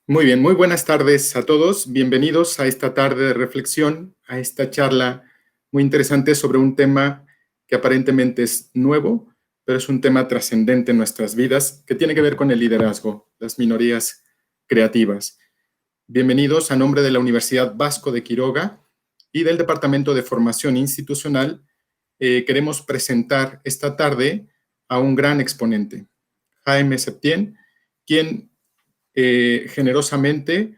Muy bien, muy buenas tardes a todos. Bienvenidos a esta tarde de reflexión, a esta charla muy interesante sobre un tema que aparentemente es nuevo, pero es un tema trascendente en nuestras vidas que tiene que ver con el liderazgo, las minorías creativas. Bienvenidos a nombre de la Universidad Vasco de Quiroga y del Departamento de Formación Institucional. Queremos presentar esta tarde a un gran exponente, Jaime Septién, quien generosamente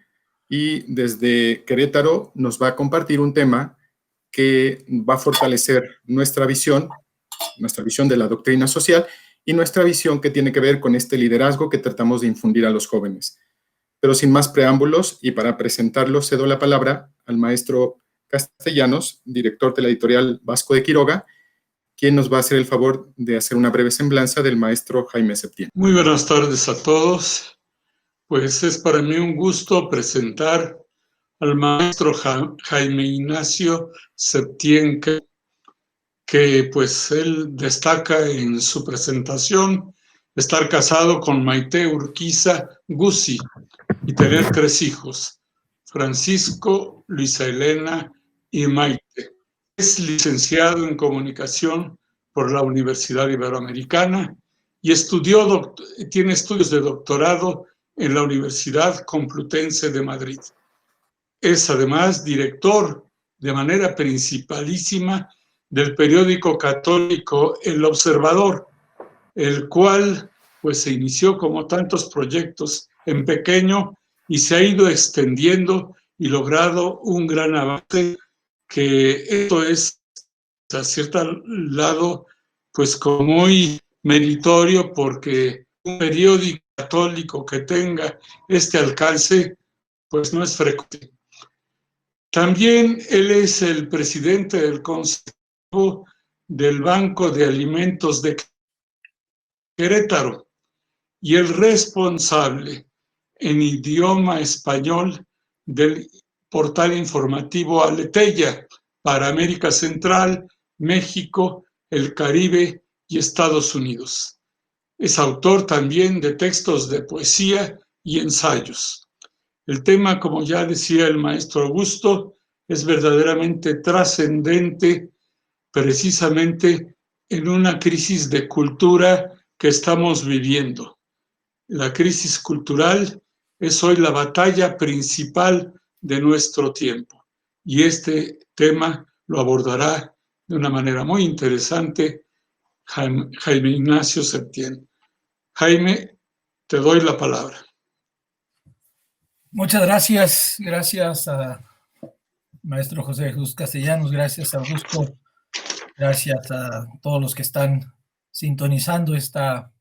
y desde Querétaro nos va a compartir un tema que va a fortalecer nuestra visión de la doctrina social y nuestra visión que tiene que ver con este liderazgo que tratamos de infundir a los jóvenes. Pero sin más preámbulos y para presentarlo, cedo la palabra al maestro Castellanos, director de la editorial Vasco de Quiroga, quien nos va a hacer el favor de hacer una breve semblanza del maestro Jaime Septién. Muy buenas tardes a todos. Pues es para mí un gusto presentar al maestro Jaime Ignacio Septién, que pues él destaca en su presentación estar casado con Maite Urquiza Guzzi y tener 3 hijos, Francisco, Luisa Elena y Maite. Es licenciado en comunicación por la Universidad Iberoamericana y tiene estudios de doctorado en la Universidad Complutense de Madrid. Es además director de manera principalísima del periódico católico El Observador, el cual pues se inició como tantos proyectos en pequeño y se ha ido extendiendo y logrado un gran avance, que esto es a cierto lado pues como muy meritorio, porque un periódico católico que tenga este alcance pues no es frecuente. También él es el presidente del Consejo del Banco de Alimentos de Querétaro y el responsable en idioma español del portal informativo Aleteia para América Central, México, el Caribe y Estados Unidos. Es autor también de textos de poesía y ensayos. El tema, como ya decía el maestro Augusto, es verdaderamente trascendente, precisamente en una crisis de cultura que estamos viviendo. La crisis cultural es hoy la batalla principal de nuestro tiempo, y este tema lo abordará de una manera muy interesante Jaime Ignacio Septién. Jaime, te doy la palabra. Muchas gracias a maestro José Jesús Castellanos, gracias a Augusto, gracias a todos los que están sintonizando esta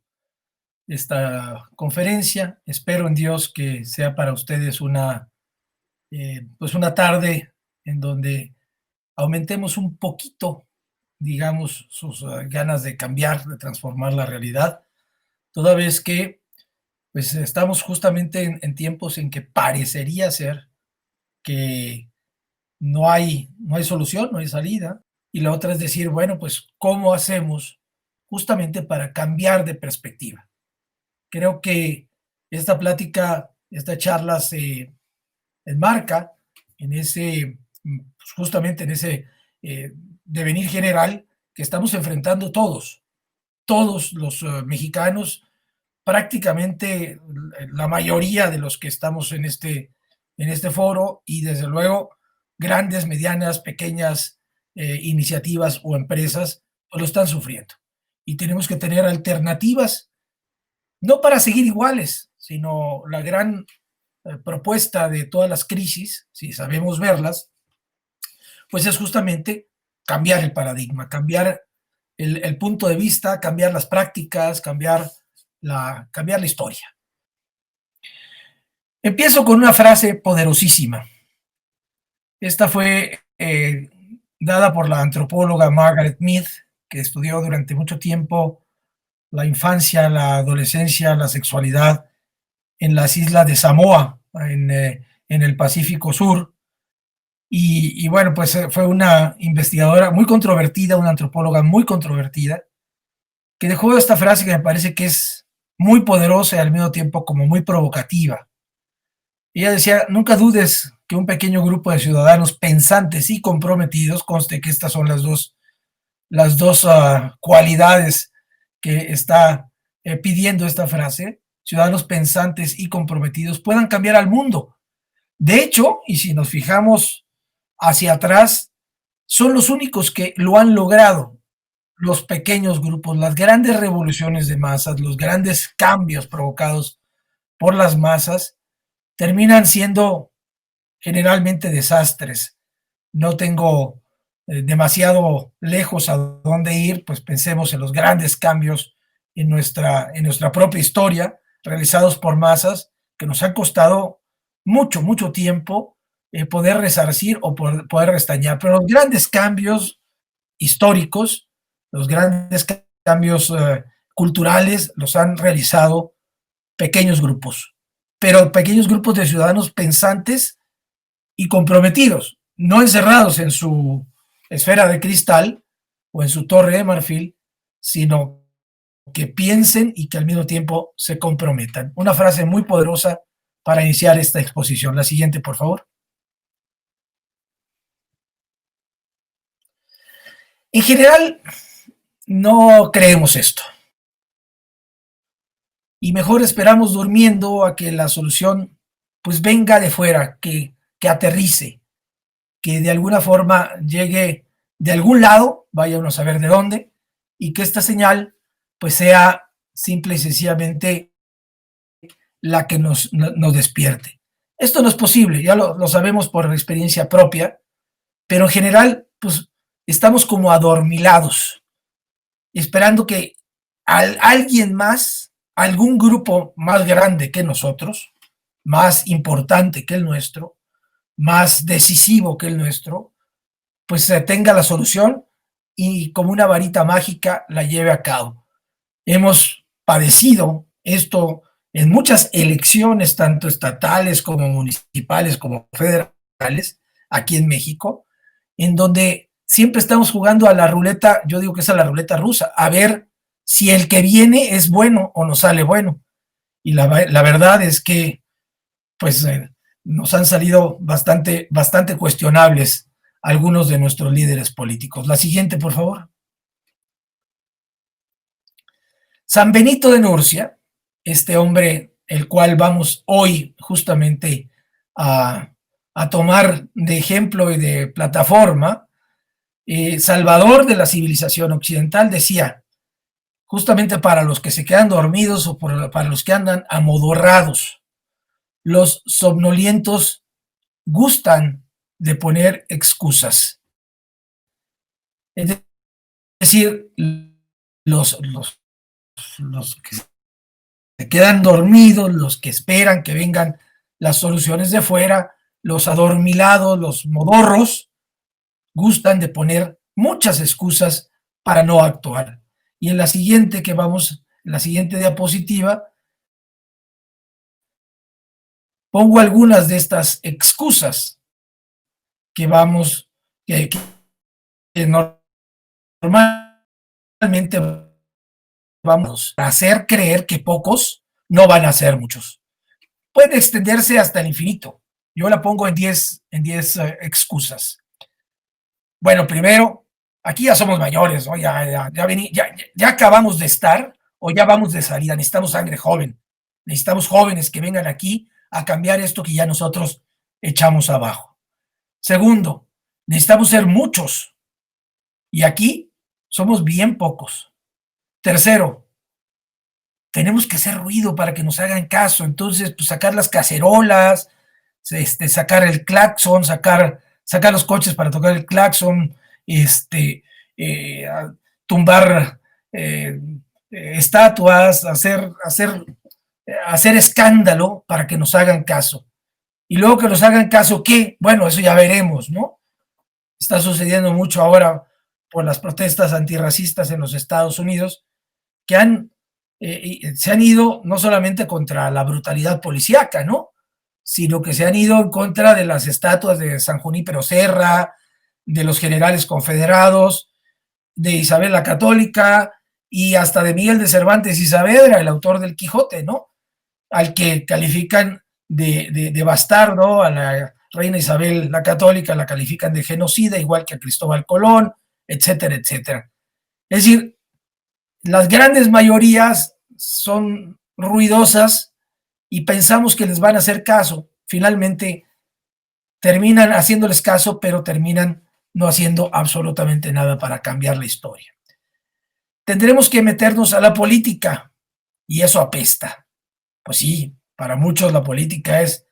conferencia. Espero en Dios que sea para ustedes una tarde en donde aumentemos un poquito, digamos, sus ganas de cambiar, de transformar la realidad, toda vez que pues estamos justamente en tiempos en que parecería ser que no hay solución, no hay salida. Y la otra es decir, bueno, pues, ¿cómo hacemos justamente para cambiar de perspectiva? Creo que esta plática, esta charla se enmarca en ese, justamente en ese devenir general que estamos enfrentando todos los mexicanos, prácticamente la mayoría de los que estamos en este foro, y desde luego grandes, medianas, pequeñas iniciativas o empresas pues lo están sufriendo. Y tenemos que tener alternativas, no para seguir iguales, sino la gran propuesta de todas las crisis, si sabemos verlas, pues es justamente cambiar el paradigma, cambiar el punto de vista, cambiar las prácticas, cambiar la historia. Empiezo con una frase poderosísima. Esta fue dada por la antropóloga Margaret Mead, que estudió durante mucho tiempo la infancia, la adolescencia, la sexualidad en las islas de Samoa, en el Pacífico Sur. Y bueno, pues fue una investigadora muy controvertida, una antropóloga muy controvertida, que dejó esta frase que me parece que es muy poderosa y al mismo tiempo como muy provocativa. Ella decía, nunca dudes que un pequeño grupo de ciudadanos pensantes y comprometidos, conste que estas son las dos cualidades que está pidiendo esta frase, ciudadanos pensantes y comprometidos, puedan cambiar al mundo. De hecho, y si nos fijamos hacia atrás, son los únicos que lo han logrado. Los pequeños grupos, las grandes revoluciones de masas, los grandes cambios provocados por las masas, terminan siendo generalmente desastres. No tengo demasiado lejos a dónde ir, pues pensemos en los grandes cambios en nuestra propia historia, realizados por masas, que nos han costado mucho tiempo poder resarcir o poder restañar. Pero los grandes cambios históricos, los grandes cambios culturales los han realizado pequeños grupos, pero pequeños grupos de ciudadanos pensantes y comprometidos, no encerrados en su esfera de cristal o en su torre de marfil, sino que piensen y que al mismo tiempo se comprometan. Una frase muy poderosa para iniciar esta exposición. La siguiente, por favor. En general, no creemos esto. Y mejor esperamos durmiendo a que la solución pues venga de fuera, que aterrice, que de alguna forma llegue de algún lado, vaya uno a saber de dónde, y que esta señal pues sea simple y sencillamente la que nos despierte. Esto no es posible, ya lo sabemos por experiencia propia, pero en general pues estamos como adormilados, esperando que alguien más, algún grupo más grande que nosotros, más importante que el nuestro, más decisivo que el nuestro, pues tenga la solución y como una varita mágica la lleve a cabo. Hemos padecido esto en muchas elecciones, tanto estatales como municipales como federales, aquí en México, en donde siempre estamos jugando a la ruleta, yo digo que es a la ruleta rusa, a ver si el que viene es bueno o nos sale bueno. Y la verdad es que pues nos han salido bastante cuestionables algunos de nuestros líderes políticos. La siguiente, por favor. San Benito de Nurcia, este hombre, el cual vamos hoy justamente a tomar de ejemplo y de plataforma, salvador de la civilización occidental, decía, justamente para los que se quedan dormidos o para los que andan amodorrados, los somnolientos gustan de poner excusas. Es decir, los que se quedan dormidos, los que esperan que vengan las soluciones de fuera, los adormilados, los modorros, gustan de poner muchas excusas para no actuar. Y en la siguiente la siguiente diapositiva, pongo algunas de estas excusas que normalmente vamos a hacer creer que pocos no van a ser muchos. Pueden extenderse hasta el infinito. Yo la pongo en 10 excusas. Bueno, primero, aquí ya somos mayores, ¿no? Ya acabamos de estar o ya vamos de salida. Necesitamos sangre joven. Necesitamos jóvenes que vengan aquí a cambiar esto que ya nosotros echamos abajo. Segundo, necesitamos ser muchos. Y aquí somos bien pocos. Tercero, tenemos que hacer ruido para que nos hagan caso. Entonces, pues sacar las cacerolas, sacar el claxon, sacar los coches para tocar el claxon, tumbar estatuas, hacer escándalo para que nos hagan caso. Y luego que nos hagan caso, ¿qué? Bueno, eso ya veremos, ¿no? Está sucediendo mucho ahora por las protestas antirracistas en los Estados Unidos, que se han ido no solamente contra la brutalidad policíaca, ¿no? Sino que se han ido en contra de las estatuas de San Junípero Serra, de los generales confederados, de Isabel la Católica y hasta de Miguel de Cervantes y Saavedra, el autor del Quijote, ¿no? Al que califican de bastardo. A la reina Isabel la Católica la califican de genocida, igual que a Cristóbal Colón, etcétera, etcétera. Es decir, las grandes mayorías son ruidosas y pensamos que les van a hacer caso. Finalmente terminan haciéndoles caso, pero terminan no haciendo absolutamente nada para cambiar la historia. Tendremos que meternos a la política y eso apesta. Pues sí, para muchos la política es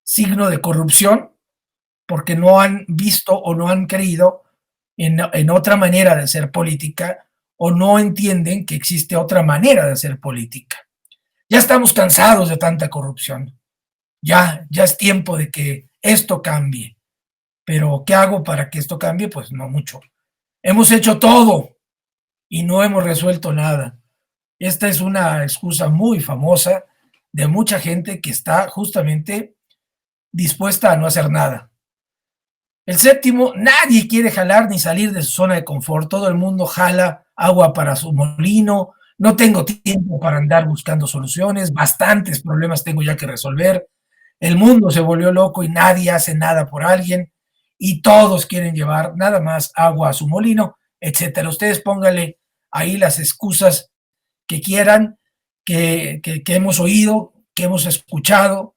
signo de corrupción porque no han visto o no han creído en otra manera de hacer política o no entienden que existe otra manera de hacer política. Ya estamos cansados de tanta corrupción. Ya es tiempo de que esto cambie. Pero ¿qué hago para que esto cambie? Pues no mucho. Hemos hecho todo y no hemos resuelto nada. Esta es una excusa muy famosa de mucha gente que está justamente dispuesta a no hacer nada. El séptimo, nadie quiere jalar ni salir de su zona de confort. Todo el mundo jala agua para su molino. No tengo tiempo para andar buscando soluciones. Bastantes problemas tengo ya que resolver. El mundo se volvió loco y nadie hace nada por alguien. Y todos quieren llevar nada más agua a su molino, etcétera. Ustedes pónganle ahí las excusas que quieran, que hemos oído, que hemos escuchado,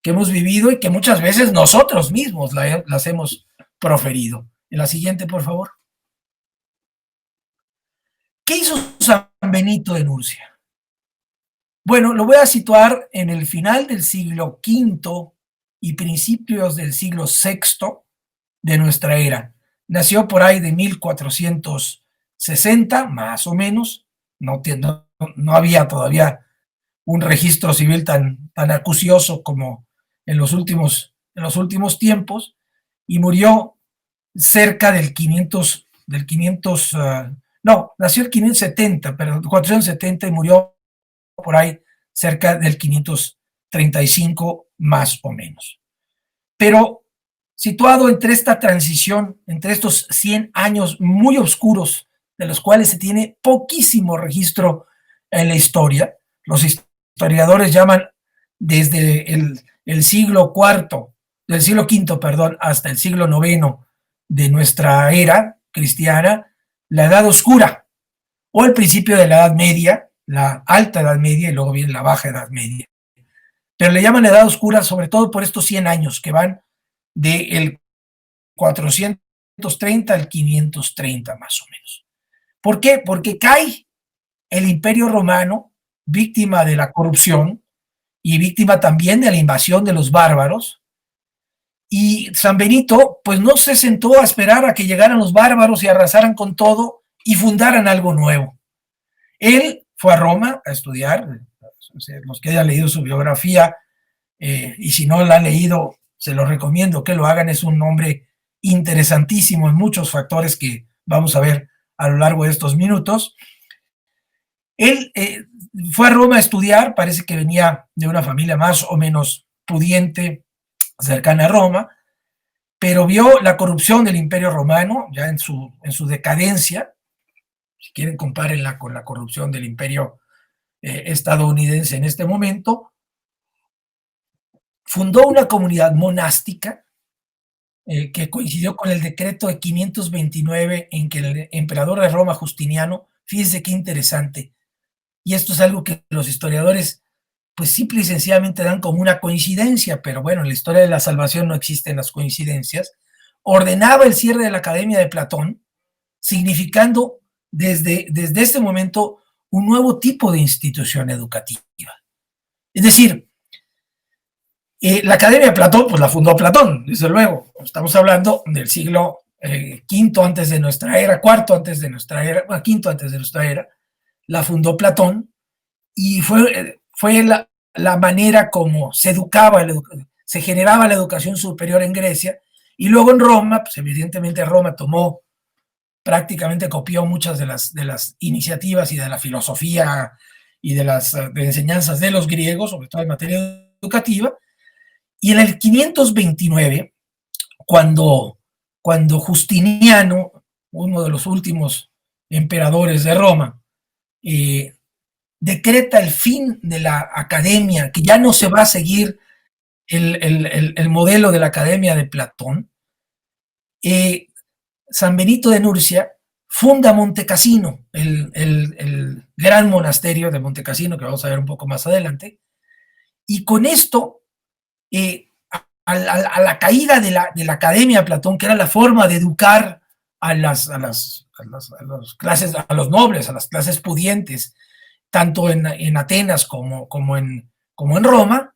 que hemos vivido y que muchas veces nosotros mismos las hemos proferido. En la siguiente, por favor. ¿Qué hizo San Benito de Nurcia? Bueno, lo voy a situar en el final del siglo V y principios del siglo VI de nuestra era. Nació por ahí de 1460, más o menos. No había todavía un registro civil tan acucioso como en los últimos tiempos, y murió cerca del 500, nació el 570, pero 470 y murió por ahí cerca del 535 más o menos. Pero situado entre esta transición, entre estos 100 años muy oscuros, de los cuales se tiene poquísimo registro en la historia, los historiadores llaman desde el siglo IV, del siglo V, perdón, hasta el siglo IX de nuestra era cristiana, la Edad Oscura, o el principio de la Edad Media, la Alta Edad Media y luego viene la Baja Edad Media. Pero le llaman Edad Oscura sobre todo por estos 100 años que van del 430 al 530 más o menos. ¿Por qué? Porque cae el Imperio Romano, víctima de la corrupción y víctima también de la invasión de los bárbaros, y San Benito pues no se sentó a esperar a que llegaran los bárbaros y arrasaran con todo y fundaran algo nuevo. Él fue a Roma a estudiar. Los que hayan leído su biografía, y si no la han leído, se los recomiendo que lo hagan. Es un hombre interesantísimo en muchos factores que vamos a ver a lo largo de estos minutos. Él fue a Roma a estudiar, parece que venía de una familia más o menos pudiente, cercana a Roma, pero vio la corrupción del Imperio Romano ya en su decadencia. Si quieren, compárenla con la corrupción del Imperio estadounidense en este momento. Fundó una comunidad monástica que coincidió con el decreto de 529 en que el emperador de Roma, Justiniano, fíjense qué interesante, y esto es algo que los historiadores pues simple y sencillamente dan como una coincidencia, pero bueno, en la historia de la salvación no existen las coincidencias. Ordenaba el cierre de la Academia de Platón, significando desde este momento un nuevo tipo de institución educativa. Es decir, la Academia de Platón, pues la fundó Platón, desde luego. Estamos hablando del siglo V antes de nuestra era, IV antes de nuestra era, bueno, V antes de nuestra era, la fundó Platón, y fue la manera como se educaba, se generaba la educación superior en Grecia, y luego en Roma, pues evidentemente Roma tomó, prácticamente copió muchas de las iniciativas y de la filosofía y de las enseñanzas de los griegos, sobre todo en materia educativa. Y en el 529, cuando Justiniano, uno de los últimos emperadores de Roma, decreta el fin de la academia, que ya no se va a seguir el modelo de la Academia de Platón, San Benito de Nursia funda Montecassino, el gran monasterio de Montecassino, que vamos a ver un poco más adelante, y con esto, a la caída de la Academia de Platón, que era la forma de educar a las clases, a los nobles, a las clases pudientes, tanto en Atenas como en Roma,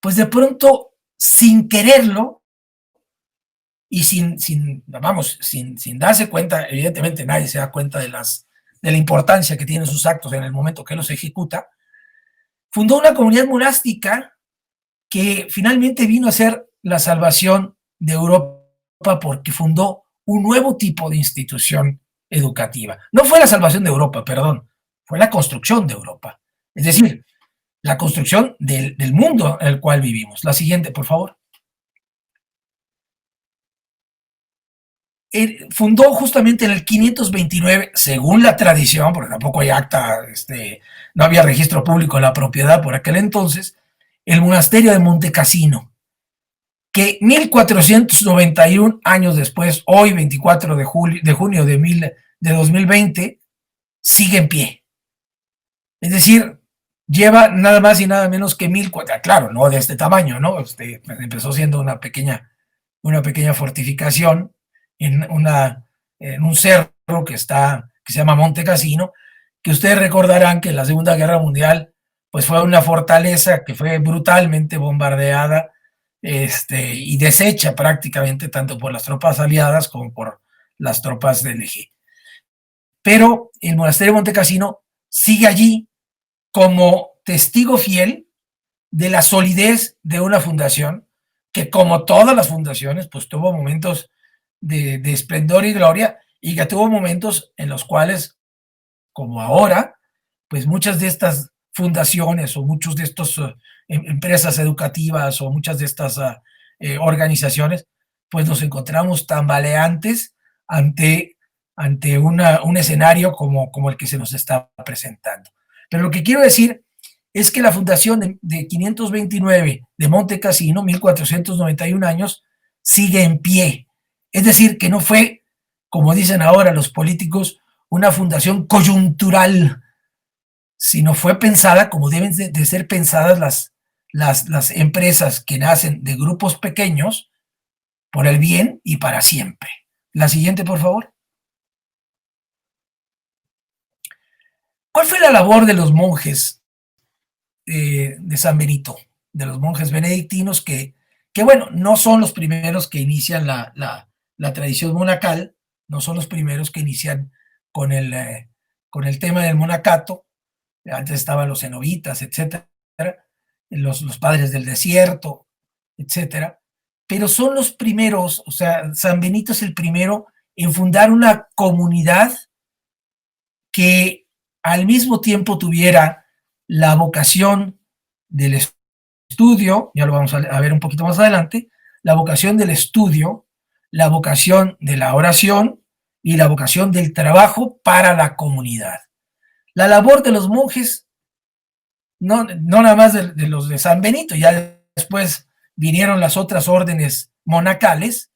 pues de pronto, sin quererlo, y sin darse cuenta, evidentemente nadie se da cuenta de la importancia que tienen sus actos en el momento que los ejecuta, fundó una comunidad monástica que finalmente vino a ser la salvación de Europa, porque fundó un nuevo tipo de institución educativa. No fue la salvación de Europa, perdón, fue la construcción de Europa. Es decir, la construcción del mundo en el cual vivimos. La siguiente, por favor. Fundó justamente en el 529, según la tradición, porque tampoco hay acta, no había registro público de la propiedad por aquel entonces, el monasterio de Montecassino, que 1491 años después, hoy 24 de junio de 2020, sigue en pie. Es decir, lleva nada más y nada menos que 1400, claro, no de este tamaño, ¿no? Empezó siendo una pequeña fortificación en un cerro que se llama Montecassino, que ustedes recordarán que en la Segunda Guerra Mundial pues fue una fortaleza que fue brutalmente bombardeada y deshecha prácticamente tanto por las tropas aliadas como por las tropas del eje. Pero el monasterio de Montecassino sigue allí como testigo fiel de la solidez de una fundación que, como todas las fundaciones, pues tuvo momentos de esplendor y gloria, y que tuvo momentos en los cuales, como ahora, pues muchas de estas fundaciones o muchos de estos empresas educativas o muchas de estas organizaciones, pues nos encontramos tambaleantes ante un escenario como el que se nos está presentando. Pero lo que quiero decir es que la fundación de 529 de Montecassino, 1491 años, sigue en pie. Es decir, que no fue, como dicen ahora los políticos, una fundación coyuntural, sino fue pensada como deben de ser pensadas las empresas que nacen de grupos pequeños por el bien y para siempre. La siguiente, por favor. ¿Cuál fue la labor de los monjes de San Benito, de los monjes benedictinos que bueno, no son los primeros que inician la tradición monacal, no son los primeros que inician con el tema del monacato? Antes estaban los cenobitas, etcétera, los padres del desierto, etcétera, pero son los primeros, o sea, San Benito es el primero en fundar una comunidad que al mismo tiempo tuviera la vocación del estudio, ya lo vamos a ver un poquito más adelante, la vocación del estudio, la vocación de la oración y la vocación del trabajo para la comunidad. La labor de los monjes, no nada más de los de San Benito, ya después vinieron las otras órdenes monacales,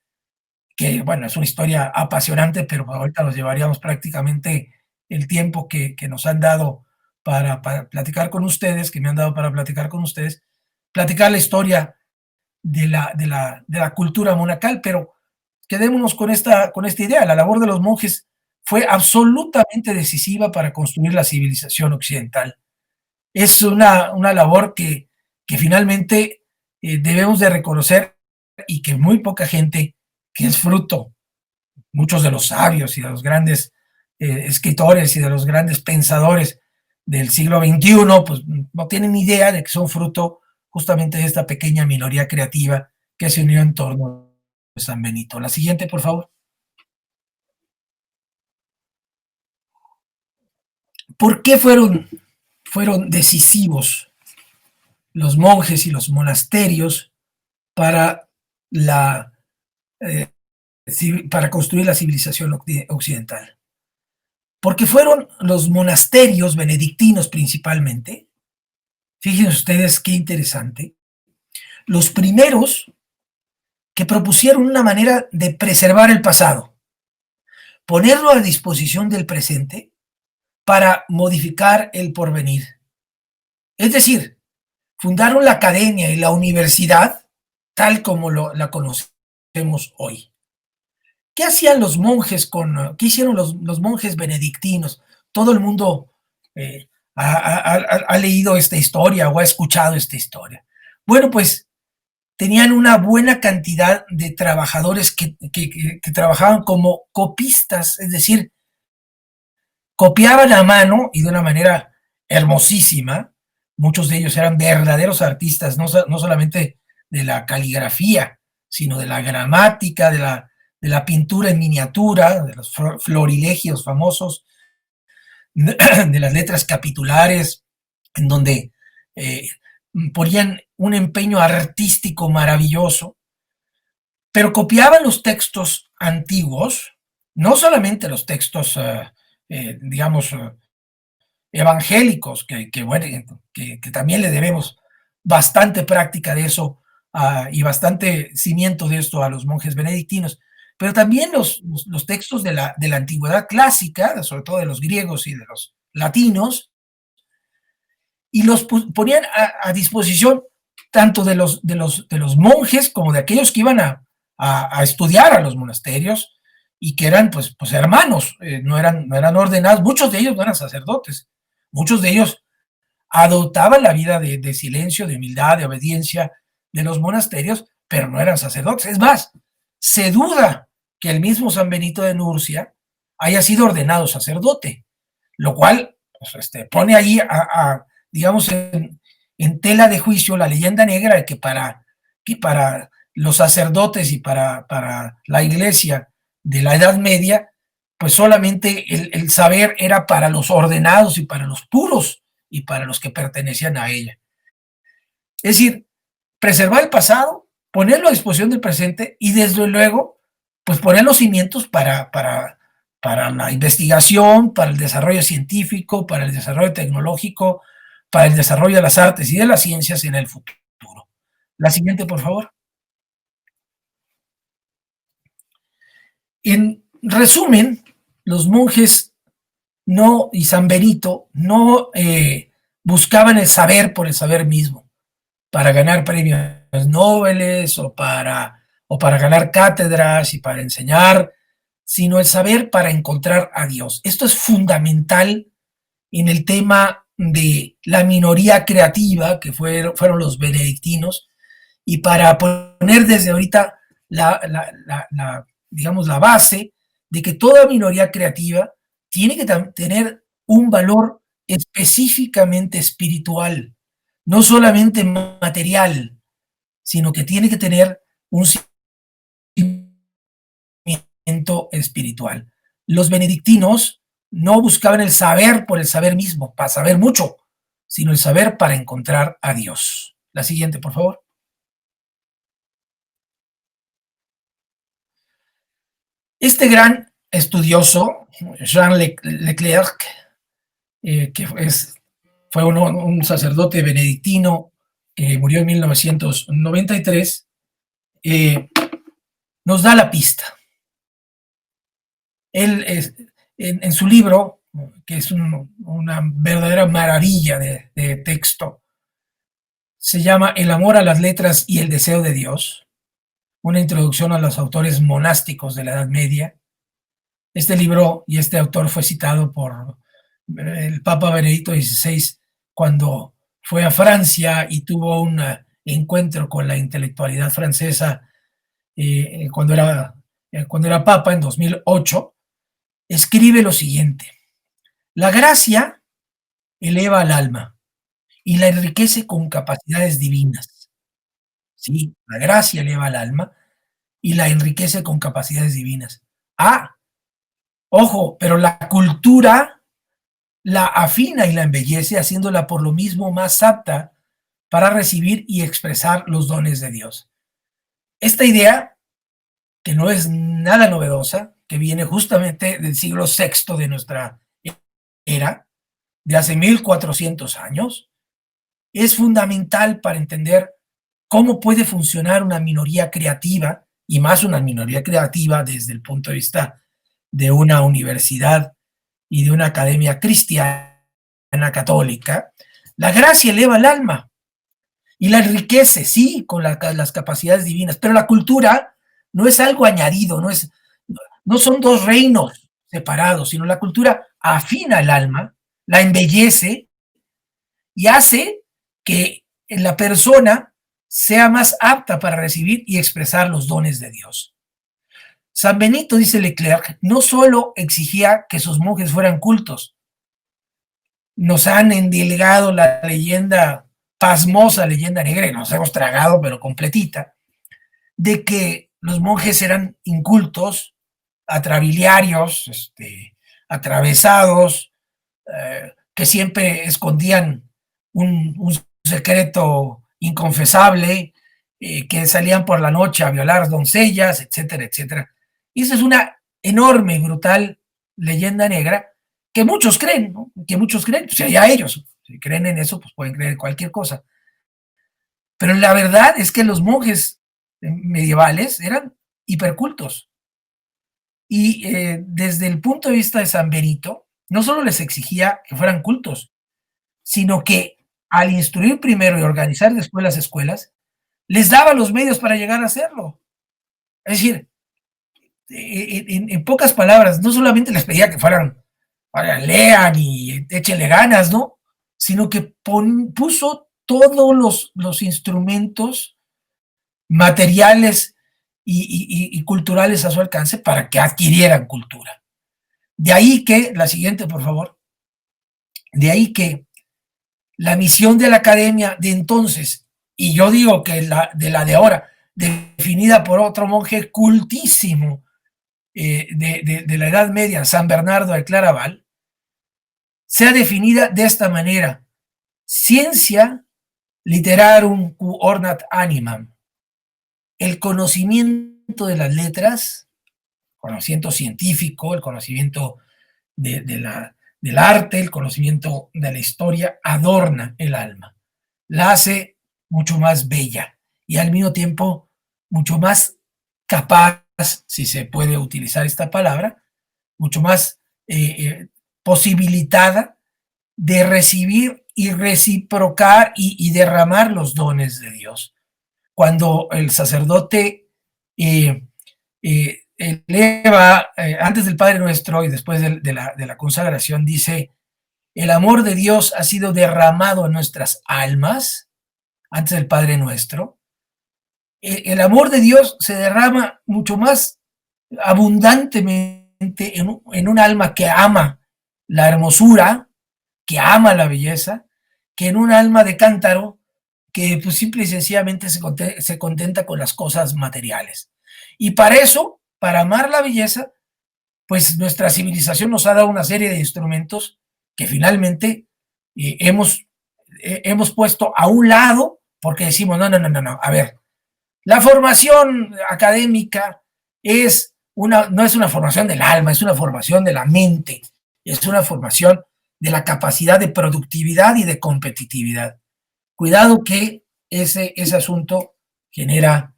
que bueno, es una historia apasionante, pero ahorita nos llevaríamos prácticamente el tiempo que nos han dado para platicar con ustedes, que me han dado para platicar con ustedes, platicar la historia de la cultura monacal, pero quedémonos con esta idea. La labor de los monjes fue absolutamente decisiva para construir la civilización occidental. Es una labor que finalmente debemos de reconocer, y que muy poca gente, que es fruto, muchos de los sabios y de los grandes escritores y de los grandes pensadores del siglo XXI, pues no tienen idea de que son fruto justamente de esta pequeña minoría creativa que se unió en torno a San Benito. La siguiente, por favor. ¿Por qué fueron decisivos los monjes y los monasterios para construir la civilización occidental? Porque fueron los monasterios benedictinos principalmente, fíjense ustedes qué interesante, los primeros que propusieron una manera de preservar el pasado, ponerlo a disposición del presente para modificar el porvenir. Es decir, fundaron la academia y la universidad tal como la conocemos hoy. ¿Qué hacían los monjes qué hicieron los monjes benedictinos? Todo el mundo ha leído esta historia o ha escuchado esta historia. Bueno, pues tenían una buena cantidad de trabajadores que trabajaban como copistas, es decir, copiaban a mano y de una manera hermosísima. Muchos de ellos eran verdaderos artistas, no solamente de la caligrafía, sino de la gramática, de la pintura en miniatura, de los florilegios famosos, de las letras capitulares, en donde ponían un empeño artístico maravilloso, pero copiaban los textos antiguos, no solamente los textos, digamos, evangélicos, que también le debemos bastante práctica de eso y bastante cimiento de esto a los monjes benedictinos, pero también los textos de la antigüedad clásica, sobre todo de los griegos y de los latinos, y los ponían a disposición tanto de los monjes como de aquellos que iban a estudiar a los monasterios y que eran pues hermanos, no eran ordenados, muchos de ellos no eran sacerdotes, muchos de ellos adoptaban la vida de silencio, de humildad, de obediencia de los monasterios, pero no eran sacerdotes. Es más, se duda que el mismo San Benito de Nurcia haya sido ordenado sacerdote, lo cual pues, pone ahí digamos, en tela de juicio la leyenda negra de que para los sacerdotes y para la iglesia de la Edad Media, pues solamente el saber era para los ordenados y para los puros y para los que pertenecían a ella. Es decir, preservar el pasado, ponerlo a disposición del presente y desde luego, pues poner los cimientos para la investigación, para el desarrollo científico, para el desarrollo tecnológico, para el desarrollo de las artes y de las ciencias en el futuro. La siguiente, por favor. En resumen, los monjes y San Benito no buscaban el saber por el saber mismo, para ganar premios Nobel o para ganar cátedras y para enseñar, sino el saber para encontrar a Dios. Esto es fundamental en el tema de la minoría creativa que fueron los benedictinos, y para poner desde ahorita digamos, la base de que toda minoría creativa tiene que tener un valor específicamente espiritual, no solamente material, sino que tiene que tener un cimiento espiritual. Los benedictinos no buscaban el saber por el saber mismo, para saber mucho, sino el saber para encontrar a Dios. La siguiente, por favor. Este gran estudioso, Jean Leclerc, que fue un sacerdote benedictino que murió en 1993, nos da la pista. Él en su libro, que es una verdadera maravilla de texto, se llama El amor a las letras y el deseo de Dios, una introducción a los autores monásticos de la Edad Media. Este libro y este autor fue citado por el Papa Benedicto XVI cuando fue a Francia y tuvo un encuentro con la intelectualidad francesa cuando era Papa en 2008. Escribe lo siguiente: la gracia eleva al alma y la enriquece con capacidades divinas. Sí, la gracia eleva al alma y la enriquece con capacidades divinas. Ojo, pero la cultura la afina y la embellece, haciéndola por lo mismo más apta para recibir y expresar los dones de Dios. Esta idea, que no es nada novedosa, que viene justamente del siglo VI de nuestra era, de hace 1400 años, es fundamental para entender cómo puede funcionar una minoría creativa, y más una minoría creativa desde el punto de vista de una universidad y de una academia cristiana católica. La gracia eleva el alma y la enriquece, sí, con las capacidades divinas, pero la cultura no es algo añadido, no son dos reinos separados, sino la cultura afina el alma, la embellece y hace que la persona sea más apta para recibir y expresar los dones de Dios. San Benito, dice Leclerc, no solo exigía que sus monjes fueran cultos, nos han endilgado la leyenda, pasmosa leyenda negra, y nos hemos tragado, pero completita, de que los monjes eran incultos, atrabiliarios, atravesados, que siempre escondían un secreto inconfesable, que salían por la noche a violar doncellas, etcétera, etcétera. Y esa es una enorme y brutal leyenda negra que muchos creen, ¿no? Que muchos creen, pues allá ellos, si creen en eso, pues pueden creer cualquier cosa. Pero la verdad es que los monjes medievales eran hipercultos. Y desde el punto de vista de San Benito, no solo les exigía que fueran cultos, sino que al instruir primero y organizar después las escuelas, les daba los medios para llegar a hacerlo. Es decir, en pocas palabras, no solamente les pedía que fueran, lean y échenle ganas, ¿no? Sino que puso todos los instrumentos materiales y culturales a su alcance para que adquirieran cultura. De ahí que, la siguiente, por favor, de ahí que la misión de la academia de entonces, y yo digo que de la de ahora, definida por otro monje cultísimo de la Edad Media, San Bernardo de Claraval, sea definida de esta manera: Scientia literarum qu ornat animam, el conocimiento de las letras, conocimiento científico, el conocimiento del arte, el conocimiento de la historia, adorna el alma, la hace mucho más bella y al mismo tiempo mucho más capaz, si se puede utilizar esta palabra, mucho más posibilitada de recibir y reciprocar y derramar los dones de Dios. Cuando el sacerdote eleva, antes del Padre Nuestro y después de la consagración, dice: el amor de Dios ha sido derramado en nuestras almas, antes del Padre Nuestro. El amor de Dios se derrama mucho más abundantemente en un alma que ama la hermosura, que ama la belleza, que en un alma de cántaro que pues simple y sencillamente se contenta con las cosas materiales. Y para eso, para amar la belleza, pues nuestra civilización nos ha dado una serie de instrumentos que finalmente hemos puesto a un lado porque decimos, no, a ver, la formación académica no es una formación del alma, es una formación de la mente, es una formación de la capacidad de productividad y de competitividad. Cuidado que ese asunto genera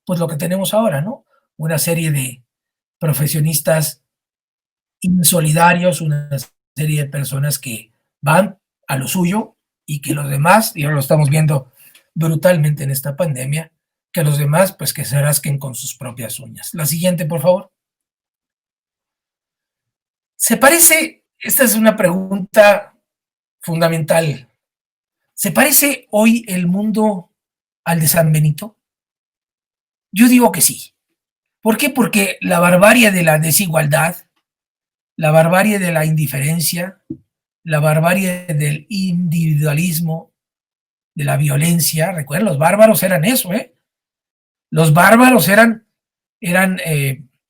pues lo que tenemos ahora, ¿no? Una serie de profesionistas insolidarios, una serie de personas que van a lo suyo y que los demás, y ahora lo estamos viendo brutalmente en esta pandemia, que los demás pues que se rasquen con sus propias uñas. La siguiente, por favor. Esta es una pregunta fundamental. ¿Se parece hoy el mundo al de San Benito? Yo digo que sí. ¿Por qué? Porque la barbarie de la desigualdad, la barbarie de la indiferencia, la barbarie del individualismo, de la violencia, recuerden, los bárbaros eran eso, Los bárbaros eran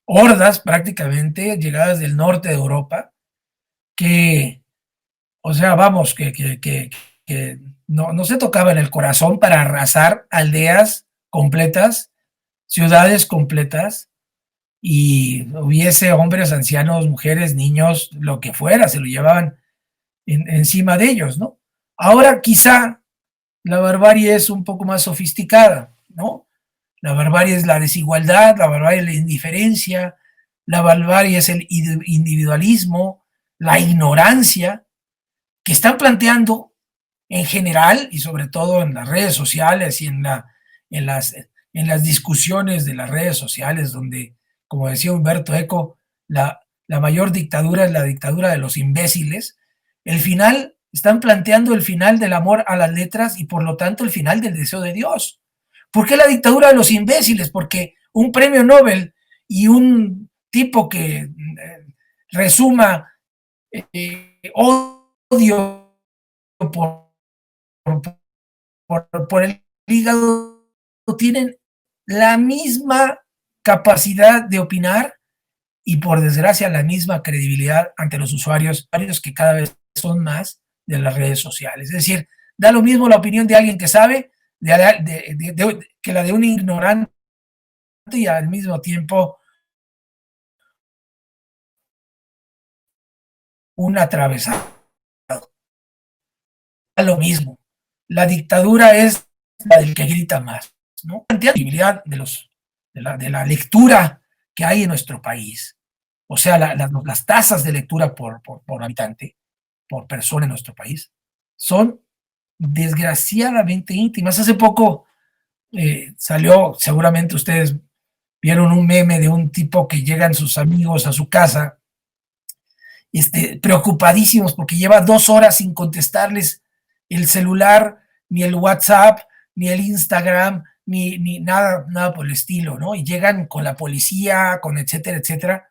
hordas prácticamente llegadas del norte de Europa que, o sea, vamos, que no se tocaban el corazón para arrasar aldeas completas, ciudades completas, y hubiese hombres, ancianos, mujeres, niños, lo que fuera, se lo llevaban encima de ellos, ¿no? Ahora quizá La barbarie es un poco más sofisticada, ¿no? La barbarie es la desigualdad, la barbarie es la indiferencia, la barbarie es el individualismo, la ignorancia, que están planteando en general y sobre todo en las redes sociales y en, las, en las discusiones de las redes sociales, donde, como decía Humberto Eco, la mayor dictadura es la dictadura de los imbéciles. El final, están planteando el final del amor a las letras y por lo tanto el final del deseo de Dios. ¿Por qué la dictadura de los imbéciles? Porque un premio Nobel y un tipo que resuma odio por, por el hígado tienen la misma capacidad de opinar y por desgracia la misma credibilidad ante los usuarios que cada vez son más de las redes sociales. Es decir, da lo mismo la opinión de alguien que sabe que la de un ignorante y al mismo tiempo un atravesado. Da lo mismo. La dictadura es la del que grita más, ¿no? La posibilidad de la lectura que hay en nuestro país. O sea, las tasas de lectura por habitante, por persona en nuestro país, son desgraciadamente íntimas. Hace poco salió, seguramente ustedes vieron un meme de un tipo que llegan sus amigos a su casa, preocupadísimos porque lleva 2 horas sin contestarles el celular, ni el WhatsApp, ni el Instagram, ni nada, nada por el estilo, ¿no? Y llegan con la policía, con etcétera, etcétera,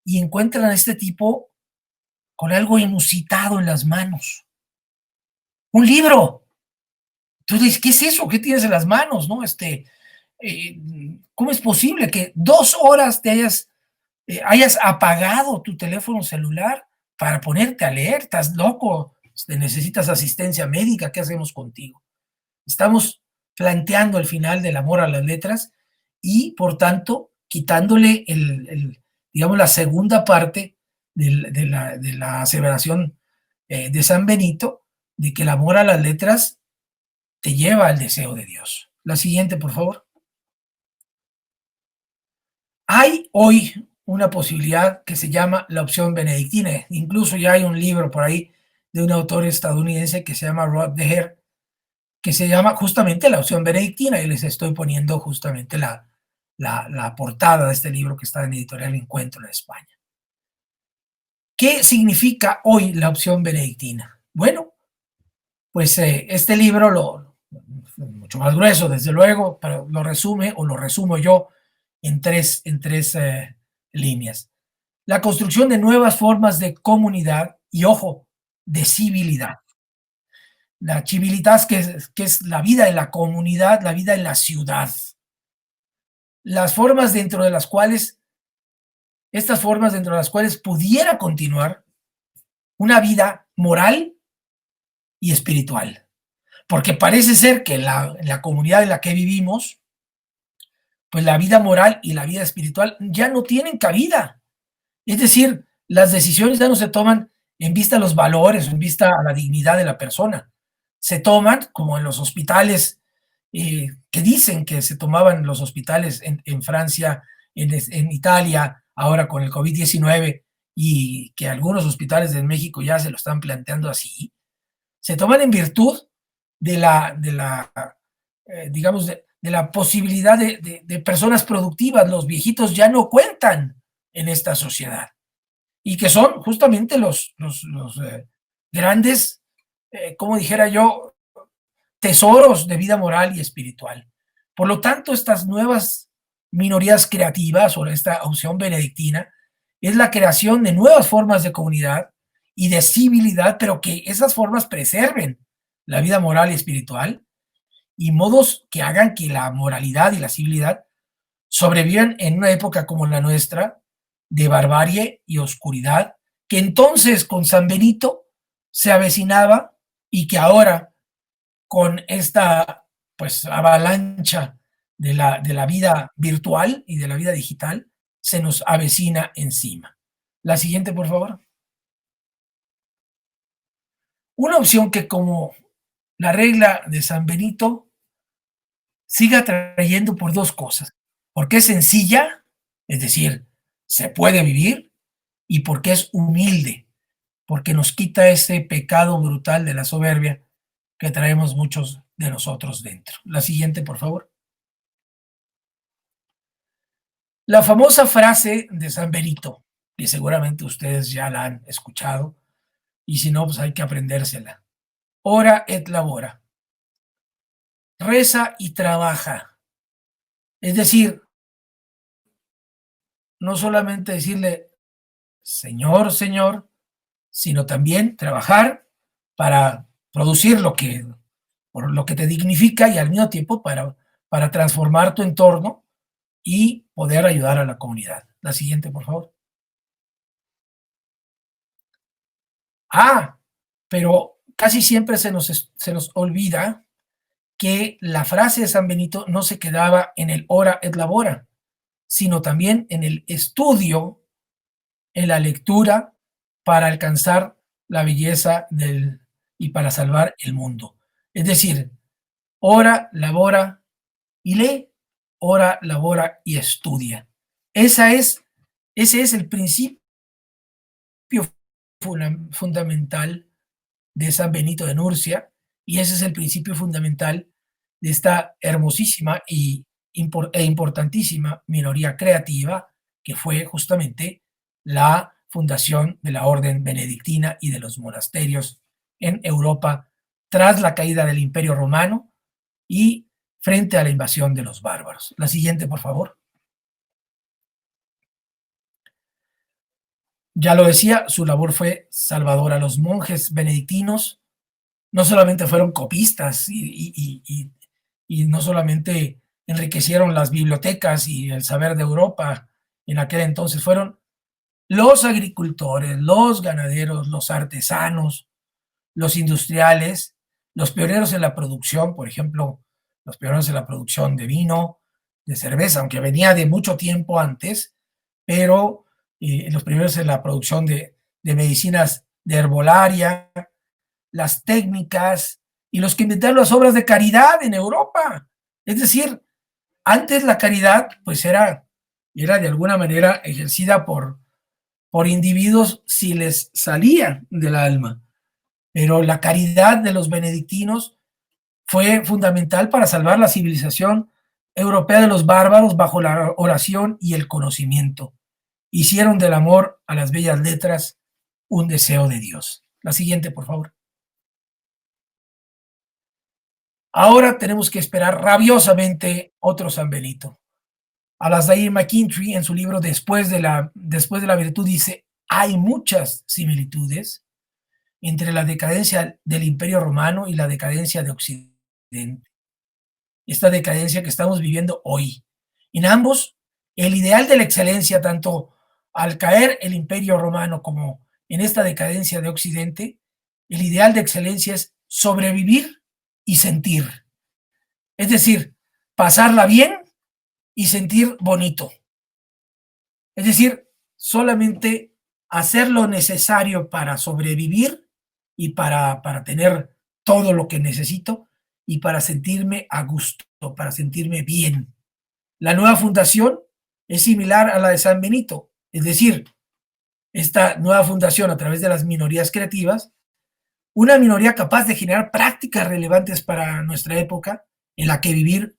y encuentran a este tipo con algo inusitado en las manos. Un libro. Entonces, ¿qué es eso? ¿Qué tienes en las manos? ¿No? ¿Cómo es posible que 2 horas te hayas apagado tu teléfono celular para ponerte a leer? ¿Estás loco? ¿Necesitas asistencia médica? ¿Qué hacemos contigo? Estamos planteando el final del amor a las letras y, por tanto, quitándole digamos, la segunda parte de la aseveración de San Benito, de que el amor a las letras te lleva al deseo de Dios. La siguiente, por favor. Hay hoy una posibilidad que se llama la opción benedictina. Incluso ya hay un libro por ahí de un autor estadounidense que se llama Rod Deher, que se llama justamente la opción benedictina, y les estoy poniendo justamente la portada de este libro que está en Editorial Encuentro en España. ¿Qué significa hoy la opción benedictina? Bueno, pues este libro, mucho más grueso, desde luego, pero lo resume o lo resumo yo en tres líneas. La construcción de nuevas formas de comunidad y, ojo, de civilidad. La civilidad que es la vida en la comunidad, la vida en la ciudad. Las formas dentro de las cuales, estas formas dentro de las cuales pudiera continuar una vida moral y espiritual. Porque parece ser que en la comunidad en la que vivimos, pues la vida moral y la vida espiritual ya no tienen cabida. Es decir, las decisiones ya no se toman en vista a los valores, en vista a la dignidad de la persona. Se toman, como en los hospitales, que dicen que se tomaban los hospitales en Francia, en Italia, ahora con el COVID-19, y que algunos hospitales de México ya se lo están planteando así, se toman en virtud digamos, de la posibilidad de personas productivas. Los viejitos ya no cuentan en esta sociedad y que son justamente los grandes, como dijera yo, tesoros de vida moral y espiritual. Por lo tanto, estas nuevas minorías creativas o esta opción benedictina es la creación de nuevas formas de comunidad y de civilidad, pero que esas formas preserven la vida moral y espiritual y modos que hagan que la moralidad y la civilidad sobrevivan en una época como la nuestra, de barbarie y oscuridad, que entonces con San Benito se avecinaba y que ahora con esta pues avalancha de la vida virtual y de la vida digital se nos avecina encima. La siguiente, por favor. Una opción que, como la regla de San Benito sigue atrayendo por dos cosas. Porque es sencilla, es decir, se puede vivir, y porque es humilde, porque nos quita ese pecado brutal de la soberbia que traemos muchos de nosotros dentro. La siguiente, por favor. La famosa frase de San Benito, que seguramente ustedes ya la han escuchado, y si no, pues hay que aprendérsela. Ora et labora. Reza y trabaja. Es decir, no solamente decirle Señor, Señor, sino también trabajar para producir por lo que te dignifica y al mismo tiempo para transformar tu entorno y poder ayudar a la comunidad. La siguiente, por favor. Pero casi siempre se nos olvida que la frase de San Benito no se quedaba en el ora et labora, sino también en el estudio, en la lectura, para alcanzar la belleza y para salvar el mundo. Es decir, ora, labora y lee, ora, labora y estudia. Ese es el principio fundamental de San Benito de Nurcia, y ese es el principio fundamental de esta hermosísima e importantísima minoría creativa que fue justamente la fundación de la orden benedictina y de los monasterios en Europa tras la caída del Imperio Romano y frente a la invasión de los bárbaros. La siguiente, por favor. Ya lo decía, su labor fue salvadora. Los monjes benedictinos no solamente fueron copistas y no solamente enriquecieron las bibliotecas y el saber de Europa en aquel entonces, fueron los agricultores, los ganaderos, los artesanos, los industriales, los pioneros en la producción, por ejemplo, los pioneros en la producción de vino, de cerveza, aunque venía de mucho tiempo antes, pero los primeros en la producción de medicinas de herbolaria, las técnicas y los que inventaron las obras de caridad en Europa. Es decir, antes la caridad pues era de alguna manera ejercida por individuos si les salía del alma, pero la caridad de los benedictinos fue fundamental para salvar la civilización europea de los bárbaros bajo la oración y el conocimiento. Hicieron del amor a las bellas letras un deseo de Dios. La siguiente, por favor. Ahora tenemos que esperar rabiosamente otro San Benito. Alasdair MacKinTry, en su libro Después de la virtud, dice: hay muchas similitudes entre la decadencia del Imperio Romano y la decadencia de Occidente. Esta decadencia que estamos viviendo hoy. En ambos, el ideal de la excelencia, tanto al caer el Imperio Romano como en esta decadencia de Occidente, el ideal de excelencia es sobrevivir y sentir. Es decir, pasarla bien y sentir bonito. Es decir, solamente hacer lo necesario para sobrevivir y para tener todo lo que necesito y para sentirme a gusto, para sentirme bien. La nueva fundación es similar a la de San Benito, es decir, esta nueva fundación a través de las minorías creativas, una minoría capaz de generar prácticas relevantes para nuestra época en la que vivir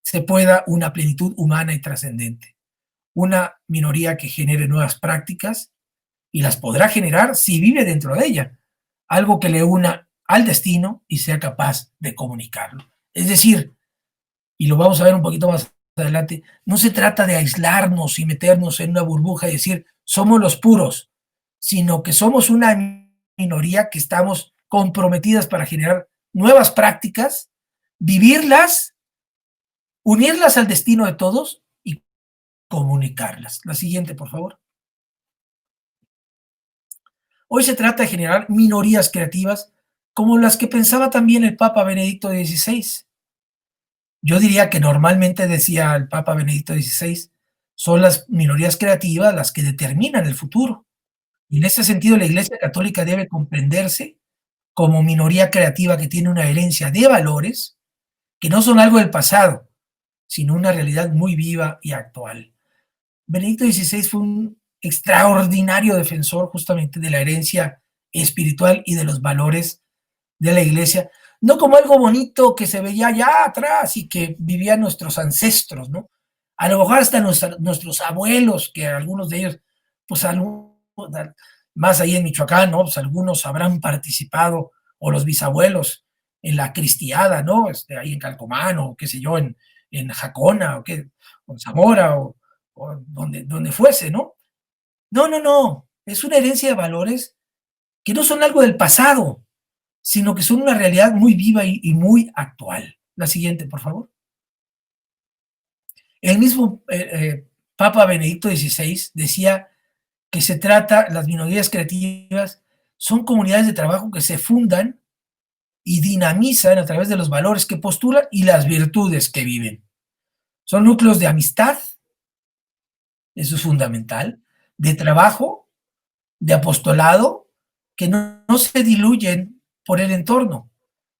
se pueda una plenitud humana y trascendente. Una minoría que genere nuevas prácticas y las podrá generar si vive dentro de ella, algo que le una al destino y sea capaz de comunicarlo. Es decir, y lo vamos a ver un poquito más adelante, no se trata de aislarnos y meternos en una burbuja y decir somos los puros, sino que somos una minoría que estamos comprometidas para generar nuevas prácticas, vivirlas, unirlas al destino de todos y comunicarlas. La siguiente, por favor. Hoy se trata de generar minorías creativas como las que pensaba también el Papa Benedicto XVI. Yo diría que normalmente, decía el Papa Benedicto XVI, son las minorías creativas las que determinan el futuro. Y en ese sentido la Iglesia Católica debe comprenderse como minoría creativa que tiene una herencia de valores que no son algo del pasado, sino una realidad muy viva y actual. Benedicto XVI fue un extraordinario defensor justamente de la herencia espiritual y de los valores de la Iglesia, no como algo bonito que se veía allá atrás y que vivían nuestros ancestros, ¿no? A lo mejor hasta nuestros abuelos, que algunos de ellos, pues más ahí en Michoacán, ¿no? Pues algunos habrán participado, o los bisabuelos, en la cristiada, ¿no? Ahí en Calcomán, o qué sé yo, en Jacona, o en Zamora, o donde fuese, ¿no? No, es una herencia de valores que no son algo del pasado, sino que son una realidad muy viva y muy actual. La siguiente, por favor. El mismo Papa Benedicto XVI decía que las minorías creativas son comunidades de trabajo que se fundan y dinamizan a través de los valores que postulan y las virtudes que viven. Son núcleos de amistad, eso es fundamental, de trabajo, de apostolado, que no se diluyen por el entorno,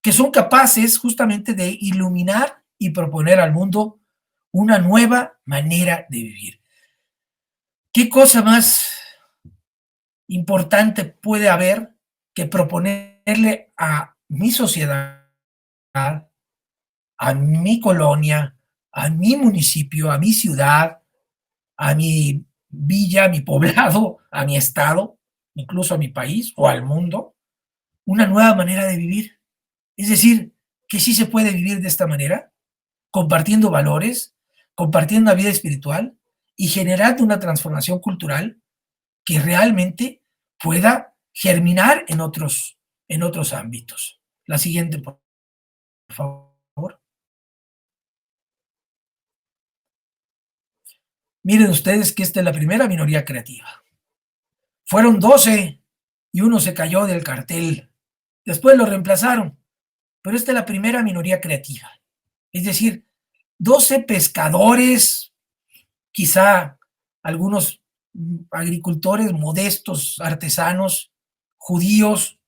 que son capaces justamente de iluminar y proponer al mundo una nueva manera de vivir. ¿Qué cosa más importante puede haber que proponerle a mi sociedad, a mi colonia, a mi municipio, a mi ciudad, a mi villa, a mi poblado, a mi estado, incluso a mi país o al mundo, una nueva manera de vivir? Es decir, que sí se puede vivir de esta manera, compartiendo valores, compartiendo la vida espiritual y generando una transformación cultural que realmente pueda germinar en otros ámbitos. La siguiente, por favor. Miren ustedes que esta es la primera minoría creativa. Fueron 12 y uno se cayó del cartel. Después lo reemplazaron, pero esta es la primera minoría creativa. Es decir, 12 pescadores, quizá algunos agricultores modestos, artesanos, judíos,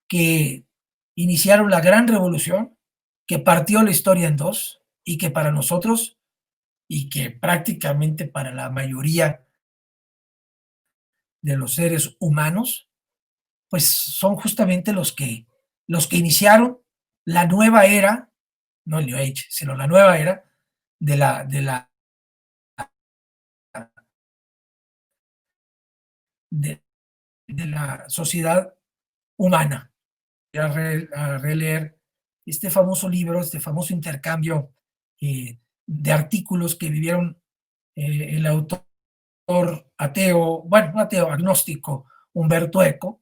que iniciaron la gran revolución, que partió la historia en dos y que para nosotros, y que prácticamente para la mayoría de los seres humanos, pues son justamente los que iniciaron la nueva era, no el New Age, sino la nueva era de la sociedad humana. A releer este famoso libro, este famoso intercambio de artículos que vivieron el autor ateo, bueno, no ateo, agnóstico, Umberto Eco,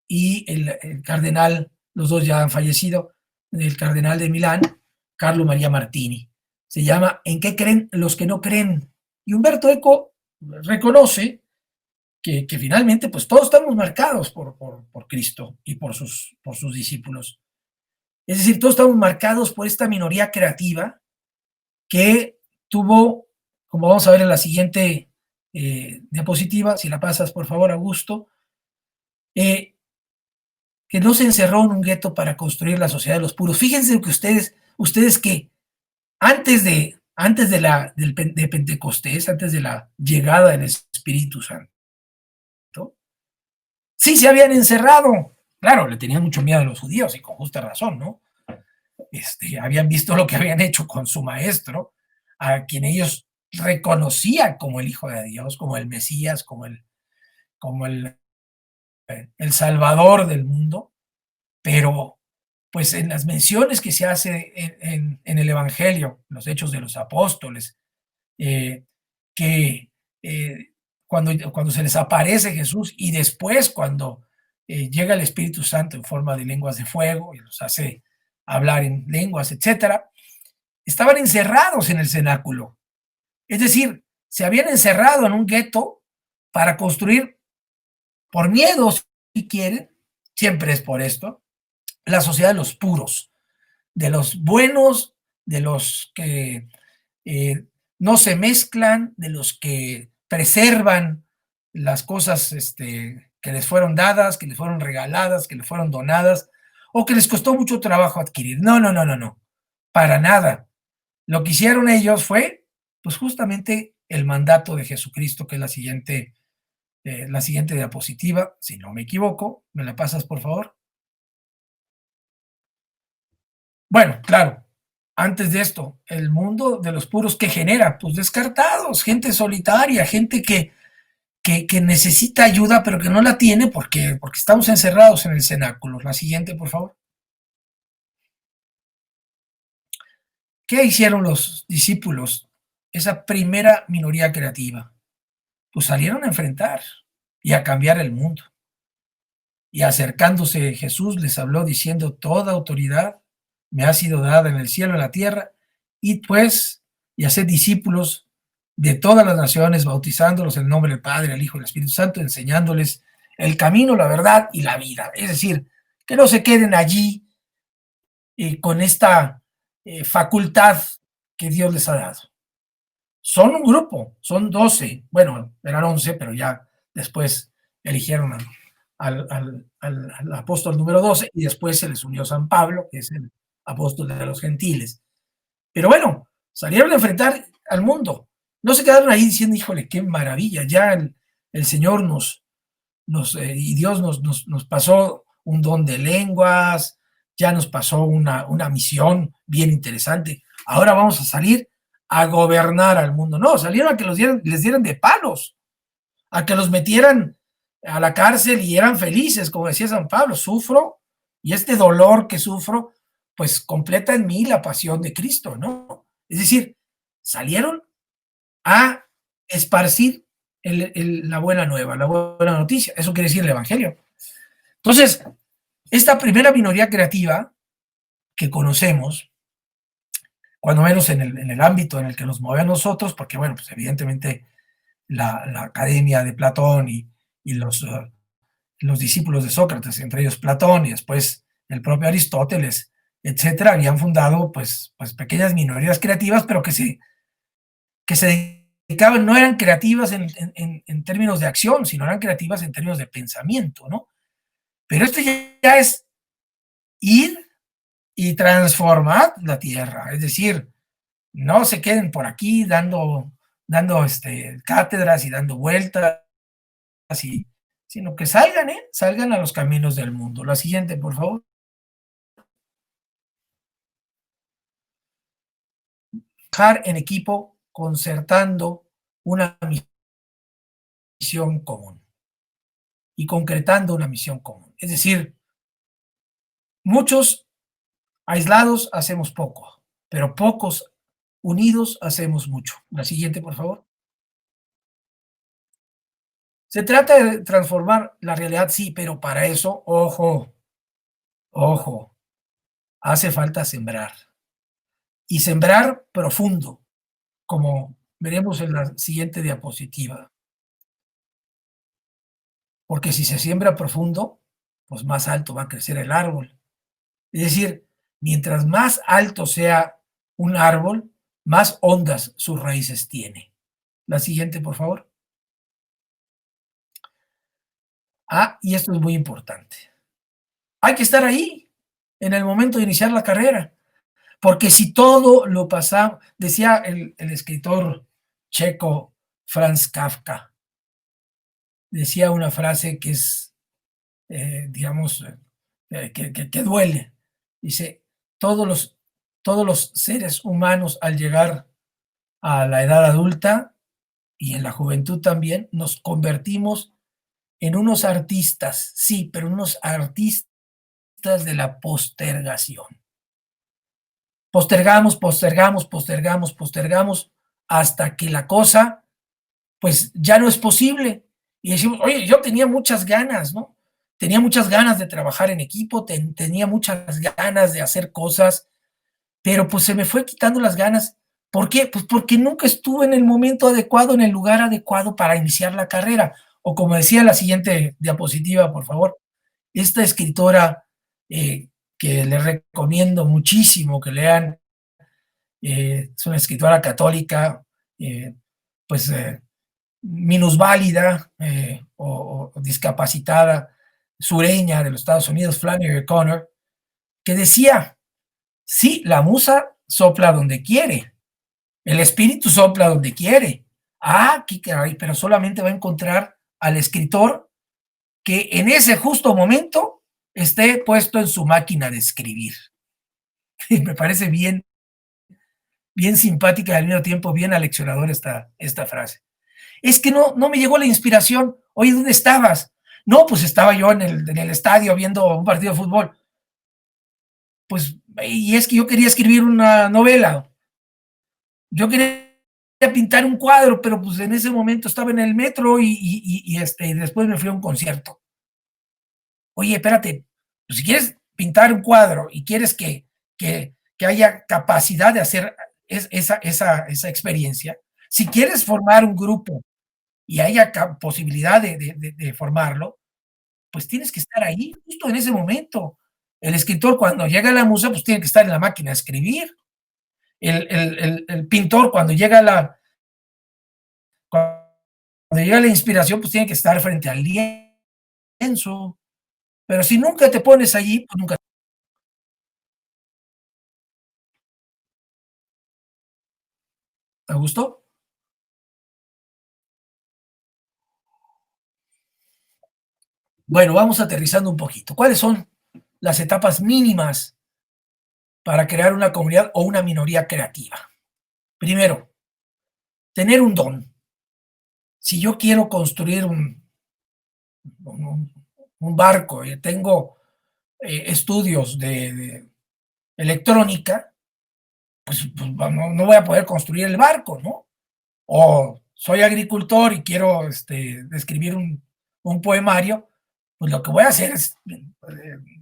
y el cardenal, los dos ya han fallecido, el cardenal de Milán, Carlo María Martini. Se llama ¿En qué creen los que no creen? Y Umberto Eco reconoce que finalmente pues todos estamos marcados por Cristo y por sus discípulos. Es decir, todos estamos marcados por esta minoría creativa que tuvo, como vamos a ver en la siguiente diapositiva, si la pasas por favor, Augusto, que no se encerró en un gueto para construir la sociedad de los puros. Fíjense que ustedes que antes de Pentecostés, antes de la llegada del Espíritu Santo, sí se habían encerrado. Claro, le tenían mucho miedo a los judíos y con justa razón, ¿no? Habían visto lo que habían hecho con su maestro, a quien ellos reconocían como el Hijo de Dios, como el Mesías, como el Salvador del mundo, pero pues en las menciones que se hace en el Evangelio, los Hechos de los Apóstoles, cuando se les aparece Jesús y después cuando llega el Espíritu Santo en forma de lenguas de fuego y los hace hablar en lenguas, etcétera, estaban encerrados en el cenáculo. Es decir, se habían encerrado en un gueto para construir, por miedo, si quieren, siempre es por esto, la sociedad de los puros, de los buenos, de los que no se mezclan, de los que preservan las cosas que que les fueron dadas, que les fueron regaladas, que les fueron donadas, o que les costó mucho trabajo adquirir. No, no, no, no, no, para nada. Lo que hicieron ellos fue, pues justamente el mandato de Jesucristo, que es la siguiente diapositiva, si no me equivoco. ¿Me la pasas, por favor? Bueno, claro, antes de esto, el mundo de los puros, ¿qué genera? Pues descartados, gente solitaria, gente que necesita ayuda, pero que no la tiene porque estamos encerrados en el cenáculo. La siguiente, por favor. ¿Qué hicieron los discípulos? Esa primera minoría creativa. Pues salieron a enfrentar y a cambiar el mundo. Y acercándose Jesús les habló diciendo: toda autoridad me ha sido dada en el cielo y en la tierra, y pues, y haced discípulos de todas las naciones, bautizándolos en el nombre del Padre, del Hijo y del Espíritu Santo, enseñándoles el camino, la verdad y la vida. Es decir, que no se queden allí con esta facultad que Dios les ha dado. Son un grupo, son 12, bueno, eran 11, pero ya después eligieron al apóstol número 12 y después se les unió San Pablo, que es el apóstol de los gentiles. Pero bueno, salieron a enfrentar al mundo. No se quedaron ahí diciendo: híjole, qué maravilla, ya el Señor y Dios nos pasó un don de lenguas, ya nos pasó una misión bien interesante. Ahora vamos a salir a gobernar al mundo. No, salieron a que les dieran de palos, a que los metieran a la cárcel y eran felices, como decía San Pablo: sufro, y este dolor que sufro, pues completa en mí la pasión de Cristo, ¿no? Es decir, salieron a esparcir la buena nueva, la buena noticia. Eso quiere decir el Evangelio. Entonces, esta primera minoría creativa que conocemos, cuando menos en el ámbito en el que nos mueve a nosotros, porque bueno, pues evidentemente la academia de Platón y los discípulos de Sócrates, entre ellos Platón y después el propio Aristóteles, etcétera, habían fundado pues pequeñas minorías creativas, pero que se dedicaban, no eran creativas en términos de acción, sino eran creativas en términos de pensamiento, ¿no? Pero esto ya es ir y transformar la tierra, es decir, no se queden por aquí dando cátedras y dando vueltas, sino que salgan a los caminos del mundo. La siguiente, por favor. Trabajar en equipo, concertando una misión común y concretando una misión común. Es decir, muchos aislados hacemos poco, pero pocos unidos hacemos mucho. La siguiente, por favor. Se trata de transformar la realidad, sí, pero para eso, ojo, hace falta sembrar. Y sembrar profundo, como veremos en la siguiente diapositiva. Porque si se siembra profundo, pues más alto va a crecer el árbol. Es decir, mientras más alto sea un árbol, más hondas sus raíces tiene. La siguiente, por favor. Y esto es muy importante. Hay que estar ahí en el momento de iniciar la carrera, porque si todo lo pasamos, decía el escritor checo Franz Kafka, decía una frase que es, digamos, que duele. Dice: todos los seres humanos al llegar a la edad adulta y en la juventud también, nos convertimos en unos artistas, sí, pero unos artistas de la postergación. Postergamos hasta que la cosa, pues ya no es posible. Y decimos: oye, yo tenía muchas ganas, ¿no? Tenía muchas ganas de trabajar en equipo, tenía muchas ganas de hacer cosas, pero pues se me fue quitando las ganas. ¿Por qué? Pues porque nunca estuve en el momento adecuado, en el lugar adecuado para iniciar la carrera. O como decía la siguiente diapositiva, por favor, esta escritora que les recomiendo muchísimo que lean, es una escritora católica, minusválida o discapacitada sureña de los Estados Unidos, Flannery O'Connor, que decía, sí, la musa sopla donde quiere, el espíritu sopla donde quiere. Qué caray, pero solamente va a encontrar al escritor que en ese justo momento esté puesto en su máquina de escribir. Y me parece bien simpática y al mismo tiempo bien aleccionadora esta frase. Es que no me llegó la inspiración. Oye, ¿dónde estabas? No, pues estaba yo en el estadio viendo un partido de fútbol. Pues, y es que yo quería escribir una novela. Yo quería pintar un cuadro, pero pues en ese momento estaba en el metro y después me fui a un concierto. Oye, espérate, pues si quieres pintar un cuadro y quieres que haya capacidad de hacer esa experiencia, si quieres formar un grupo y haya posibilidad de formarlo, pues tienes que estar ahí, justo en ese momento. El escritor, cuando llega a la musa, pues tiene que estar en la máquina de escribir. El pintor, cuando llega la inspiración, pues tiene que estar frente al lienzo. Pero si nunca te pones allí, pues nunca. ¿Te gustó? Bueno, vamos aterrizando un poquito. ¿Cuáles son las etapas mínimas para crear una comunidad o una minoría creativa? Primero, tener un don. Si yo quiero construir un barco y tengo estudios de electrónica, pues no voy a poder construir el barco, ¿no? O soy agricultor y quiero escribir un poemario, pues lo que voy a hacer es,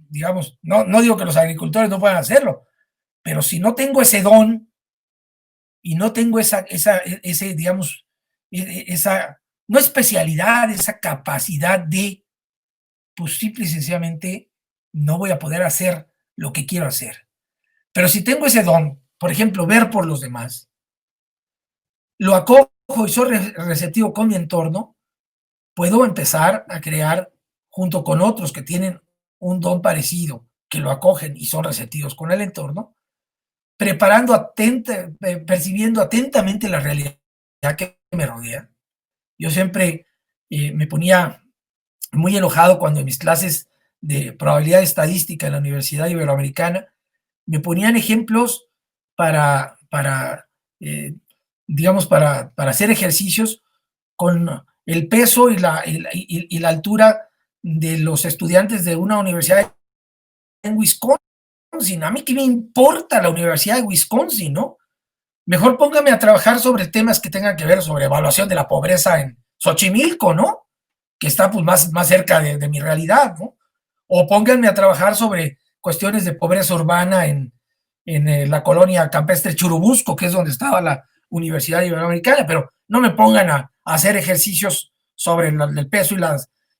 digamos, no digo que los agricultores no puedan hacerlo, pero si no tengo ese don y no tengo digamos, esa, no especialidad, esa capacidad pues simple y sencillamente no voy a poder hacer lo que quiero hacer. Pero si tengo ese don, por ejemplo, ver por los demás, lo acojo y soy receptivo con mi entorno, puedo empezar a crear junto con otros que tienen un don parecido, que lo acogen y son receptivos con el entorno, percibiendo atentamente la realidad que me rodea. Yo siempre me ponía muy enojado cuando en mis clases de probabilidad estadística en la Universidad Iberoamericana me ponían ejemplos para hacer ejercicios con el peso y la altura de los estudiantes de una universidad en Wisconsin. A mí qué me importa la Universidad de Wisconsin, ¿no? Mejor póngame a trabajar sobre temas que tengan que ver sobre evaluación de la pobreza en Xochimilco, ¿no? Que está pues más cerca de mi realidad, ¿no? O pónganme a trabajar sobre cuestiones de pobreza urbana en la colonia campestre Churubusco, que es donde estaba la Universidad Iberoamericana, pero no me pongan a hacer ejercicios sobre el peso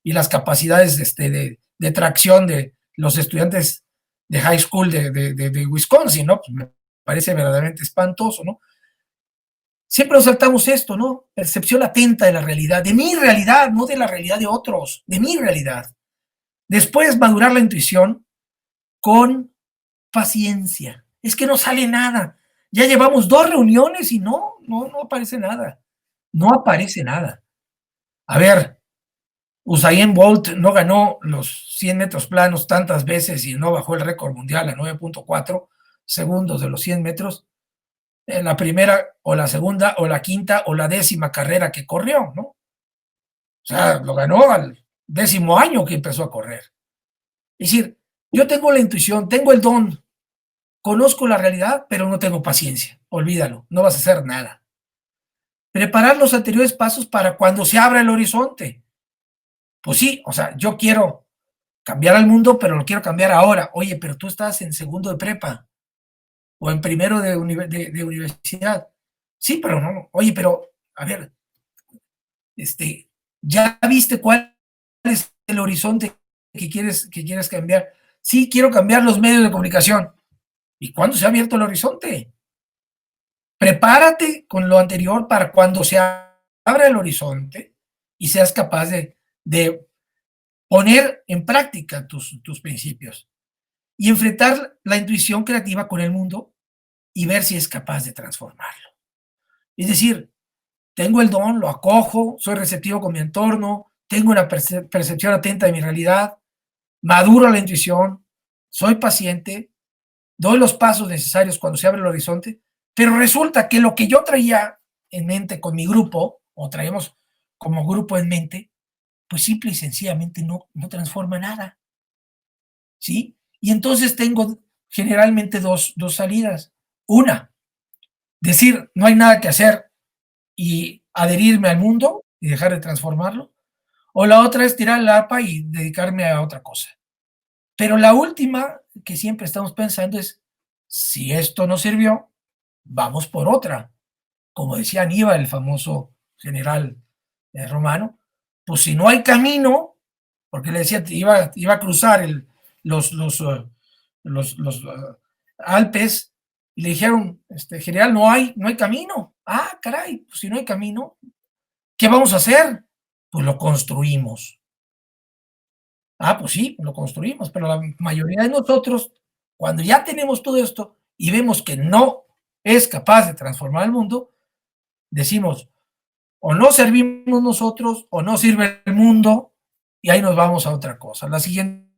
y las capacidades de tracción de los estudiantes de high school de Wisconsin, ¿no? Pues me parece verdaderamente espantoso, ¿no? Siempre nos saltamos esto, ¿no? Percepción atenta de la realidad, de mi realidad, no de la realidad de otros, de mi realidad. Después madurar la intuición con paciencia. Es que no sale nada. Ya llevamos 2 reuniones y no aparece nada. No aparece nada. A ver, Usain Bolt no ganó los 100 metros planos tantas veces y no bajó el récord mundial a 9.4 segundos de los 100 metros en la primera o la segunda o la quinta o la 10ª carrera que corrió, ¿no? O sea, lo ganó al 10º año que empezó a correr. Es decir, yo tengo la intuición, tengo el don, conozco la realidad, pero no tengo paciencia. Olvídalo, no vas a hacer nada. Preparar los anteriores pasos para cuando se abra el horizonte. Pues sí, o sea, yo quiero cambiar al mundo, pero lo quiero cambiar ahora. Oye, pero tú estás en segundo de prepa o en primero de universidad. Sí, pero no. Oye, pero, a ver, ¿ya viste cuál es el horizonte que quieres cambiar? Sí, quiero cambiar los medios de comunicación. ¿Y cuándo se ha abierto el horizonte? Prepárate con lo anterior para cuando se abra el horizonte y seas capaz de poner en práctica tus principios y enfrentar la intuición creativa con el mundo y ver si es capaz de transformarlo. Es decir, tengo el don, lo acojo, soy receptivo con mi entorno, tengo una percepción atenta de mi realidad, maduro la intuición, soy paciente, doy los pasos necesarios cuando se abre el horizonte, pero resulta que lo que yo traía en mente con mi grupo, o traemos como grupo en mente, pues simple y sencillamente no transforma nada, ¿sí? Y entonces tengo generalmente dos salidas. Una, decir, no hay nada que hacer y adherirme al mundo y dejar de transformarlo. O la otra es tirar el arpa y dedicarme a otra cosa. Pero la última que siempre estamos pensando es, si esto no sirvió, vamos por otra. Como decía Aníbal, el famoso general romano, pues si no hay camino, porque le decía, iba a cruzar los Alpes, y le dijeron, general, no hay camino. Ah, caray, pues si no hay camino, ¿qué vamos a hacer? Pues lo construimos. Ah, pues sí, lo construimos, pero la mayoría de nosotros, cuando ya tenemos todo esto y vemos que no es capaz de transformar el mundo, decimos, o no servimos nosotros, o no sirve el mundo, y ahí nos vamos a otra cosa. La siguiente,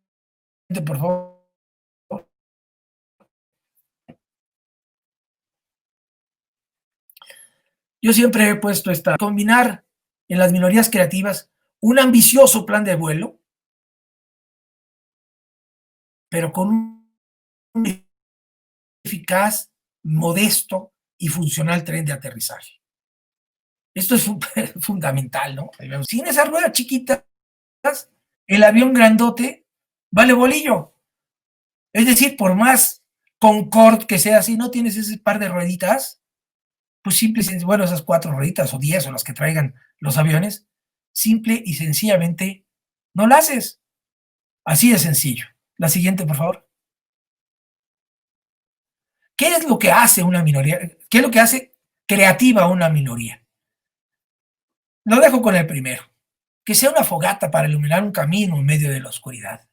por favor. Yo siempre he puesto combinar en las minorías creativas un ambicioso plan de vuelo, pero con un eficaz, modesto y funcional tren de aterrizaje. Esto es fundamental, ¿no? Sin esas ruedas chiquitas, el avión grandote vale bolillo. Es decir, por más Concorde que sea, si no tienes ese par de rueditas, pues simple y sencillamente, bueno, esas 4 rueditas o 10 o las que traigan los aviones, simple y sencillamente no la haces. Así de sencillo. La siguiente, por favor. ¿Qué es lo que hace una minoría? ¿Qué es lo que hace creativa una minoría? Lo dejo con el primero. Que sea una fogata para iluminar un camino en medio de la oscuridad.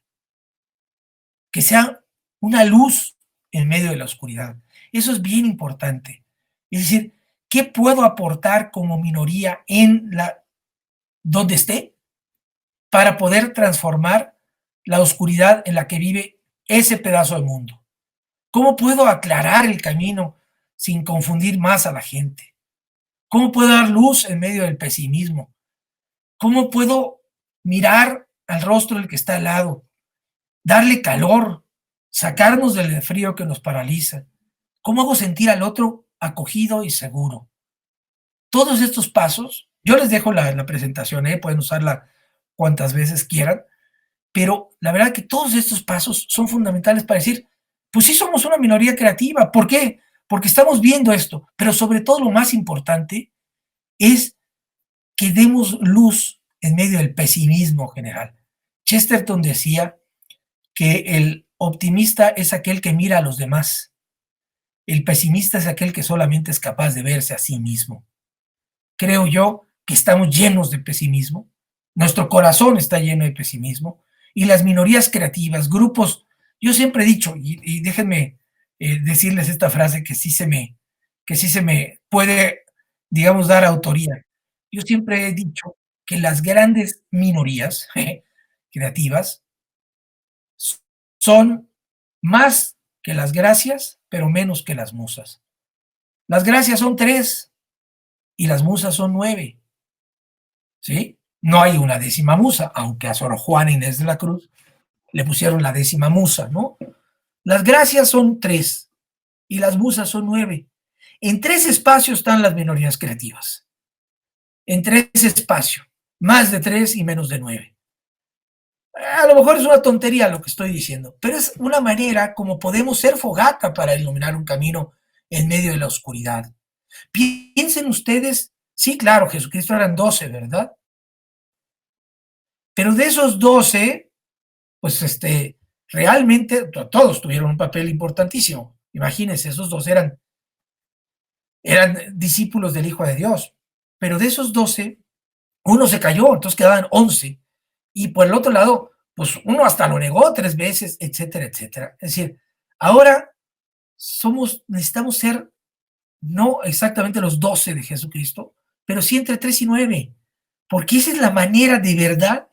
Que sea una luz en medio de la oscuridad. Eso es bien importante. Es decir, ¿qué puedo aportar como minoría donde esté para poder transformar la oscuridad en la que vive ese pedazo de mundo? ¿Cómo puedo aclarar el camino sin confundir más a la gente? ¿Cómo puedo dar luz en medio del pesimismo? ¿Cómo puedo mirar al rostro del que está al lado, darle calor, sacarnos del frío que nos paraliza? ¿Cómo hago sentir al otro acogido y seguro? Todos estos pasos, yo les dejo la presentación, pueden usarla cuantas veces quieran, pero la verdad que todos estos pasos son fundamentales para decir, pues sí somos una minoría creativa. ¿Por qué? Porque estamos viendo esto, pero sobre todo lo más importante es que demos luz en medio del pesimismo general. Chesterton decía que el optimista es aquel que mira a los demás, el pesimista es aquel que solamente es capaz de verse a sí mismo. Creo yo que estamos llenos de pesimismo, nuestro corazón está lleno de pesimismo, y las minorías creativas, grupos, yo siempre he dicho, y déjenme decirles esta frase que sí se me puede, digamos, dar autoría. Yo siempre he dicho que las grandes minorías creativas son más que las gracias, pero menos que las musas. Las gracias son 3 y las musas son 9, ¿sí? No hay una 10ª musa, aunque a Sor Juana Inés de la Cruz le pusieron la 10ª musa, ¿no? Las gracias son 3 y las musas son 9. En 3 espacios están las minorías creativas. En 3 espacios, más de 3 y menos de 9. A lo mejor es una tontería lo que estoy diciendo, pero es una manera como podemos ser fogata para iluminar un camino en medio de la oscuridad. Piensen ustedes, sí, claro, Jesucristo eran 12, ¿verdad? Pero de esos 12, pues realmente todos tuvieron un papel importantísimo. Imagínense, esos 2 eran discípulos del Hijo de Dios. pero de esos 12, uno se cayó, entonces quedaban 11. Y por el otro lado, pues uno hasta lo negó 3 veces, etcétera, etcétera. Es decir, ahora necesitamos ser no exactamente los 12 de Jesucristo, pero sí entre 3 y 9, porque esa es la manera de verdad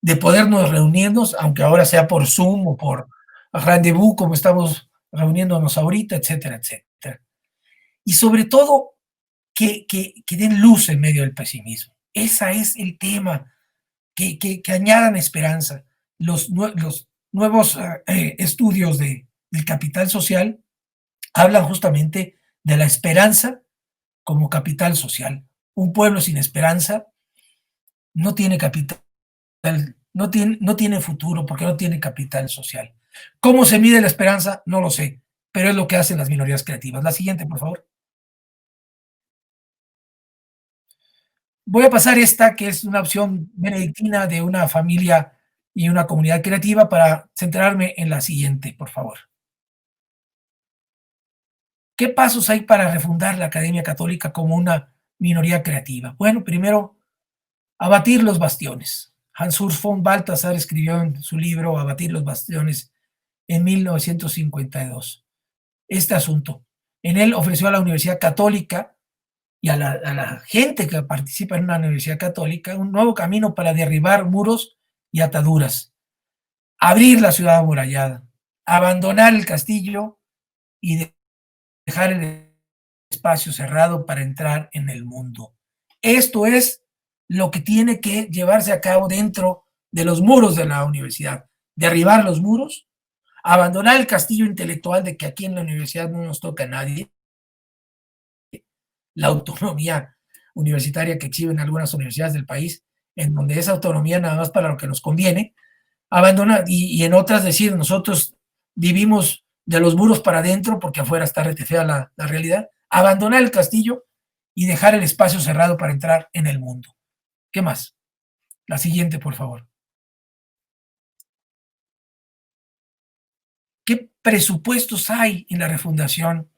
de podernos reunirnos, aunque ahora sea por Zoom o por Rendezvous, como estamos reuniéndonos ahorita, etcétera, etcétera. Y sobre todo, que den luz en medio del pesimismo. Ese es el tema, que añadan esperanza. Los nuevos estudios del capital social hablan justamente de la esperanza como capital social. Un pueblo sin esperanza no tiene capital, no tiene futuro porque no tiene capital social. ¿Cómo se mide la esperanza? No lo sé, pero es lo que hacen las minorías creativas. La siguiente, por favor. Voy a pasar esta, que es una opción benedictina de una familia y una comunidad creativa, para centrarme en la siguiente, por favor. ¿Qué pasos hay para refundar la Academia Católica como una minoría creativa? Bueno, primero, abatir los bastiones. Hans-Urs von Balthasar escribió en su libro Abatir los bastiones en 1952 este asunto. En él ofreció a la Universidad Católica y a la gente que participa en una universidad católica un nuevo camino para derribar muros y ataduras, abrir la ciudad amurallada, abandonar el castillo y dejar el espacio cerrado para entrar en el mundo. Esto es lo que tiene que llevarse a cabo dentro de los muros de la universidad. Derribar los muros, abandonar el castillo intelectual de que aquí en la universidad no nos toca a nadie, la autonomía universitaria que exhiben algunas universidades del país, en donde esa autonomía nada más para lo que nos conviene, abandonar, y en otras decir, nosotros vivimos de los muros para adentro porque afuera está rete fea la realidad, abandonar el castillo y dejar el espacio cerrado para entrar en el mundo. ¿Qué más? La siguiente, por favor. ¿Qué presupuestos hay en la refundación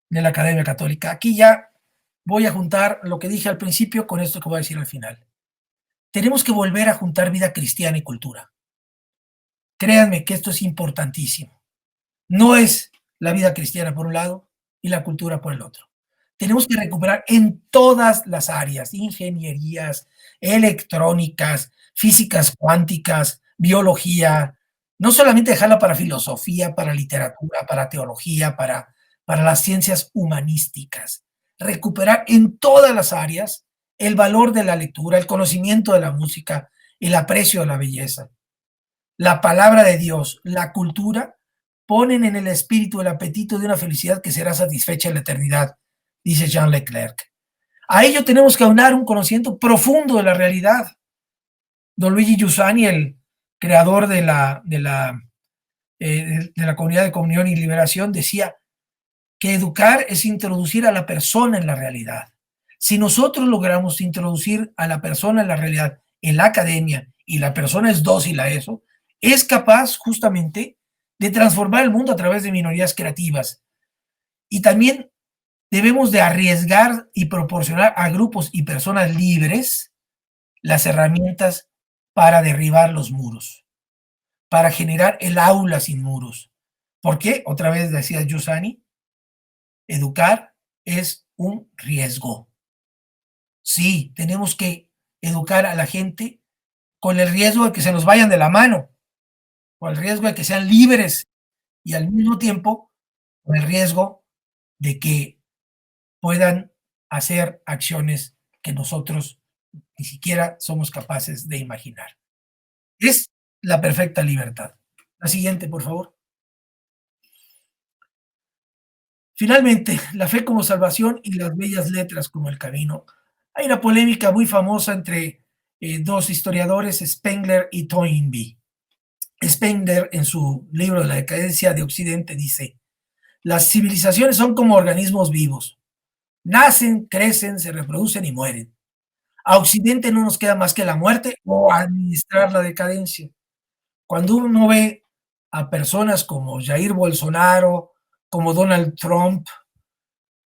de la Academia Católica? Aquí ya voy a juntar lo que dije al principio con esto que voy a decir al final. Tenemos que volver a juntar vida cristiana y cultura. Créanme que esto es importantísimo. No es la vida cristiana por un lado y la cultura por el otro. Tenemos que recuperar en todas las áreas, ingenierías, electrónicas, físicas cuánticas, biología, no solamente dejarla para filosofía, para literatura, para teología, para las ciencias humanísticas. Recuperar en todas las áreas el valor de la lectura, el conocimiento de la música, el aprecio de la belleza. La palabra de Dios, la cultura, ponen en el espíritu el apetito de una felicidad que será satisfecha en la eternidad, dice Jean Leclerc. A ello tenemos que aunar un conocimiento profundo de la realidad. Don Luigi Giussani, el creador de la Comunidad de Comunión y Liberación, decía que educar es introducir a la persona en la realidad. Si nosotros logramos introducir a la persona en la realidad en la academia, y la persona es dócil a eso, es capaz justamente de transformar el mundo a través de minorías creativas. Y también debemos de arriesgar y proporcionar a grupos y personas libres las herramientas para derribar los muros, para generar el aula sin muros. ¿Por qué? Otra vez decía Giussani, educar es un riesgo. Sí, tenemos que educar a la gente con el riesgo de que se nos vayan de la mano, con el riesgo de que sean libres y al mismo tiempo con el riesgo de que puedan hacer acciones que nosotros ni siquiera somos capaces de imaginar. Es la perfecta libertad. La siguiente, por favor. Finalmente, la fe como salvación y las bellas letras como el camino. Hay una polémica muy famosa entre dos historiadores, Spengler y Toynbee. Spengler, en su libro de la decadencia de Occidente, dice: las civilizaciones son como organismos vivos. Nacen, crecen, se reproducen y mueren. A Occidente no nos queda más que la muerte o administrar la decadencia. Cuando uno ve a personas como Jair Bolsonaro, como Donald Trump,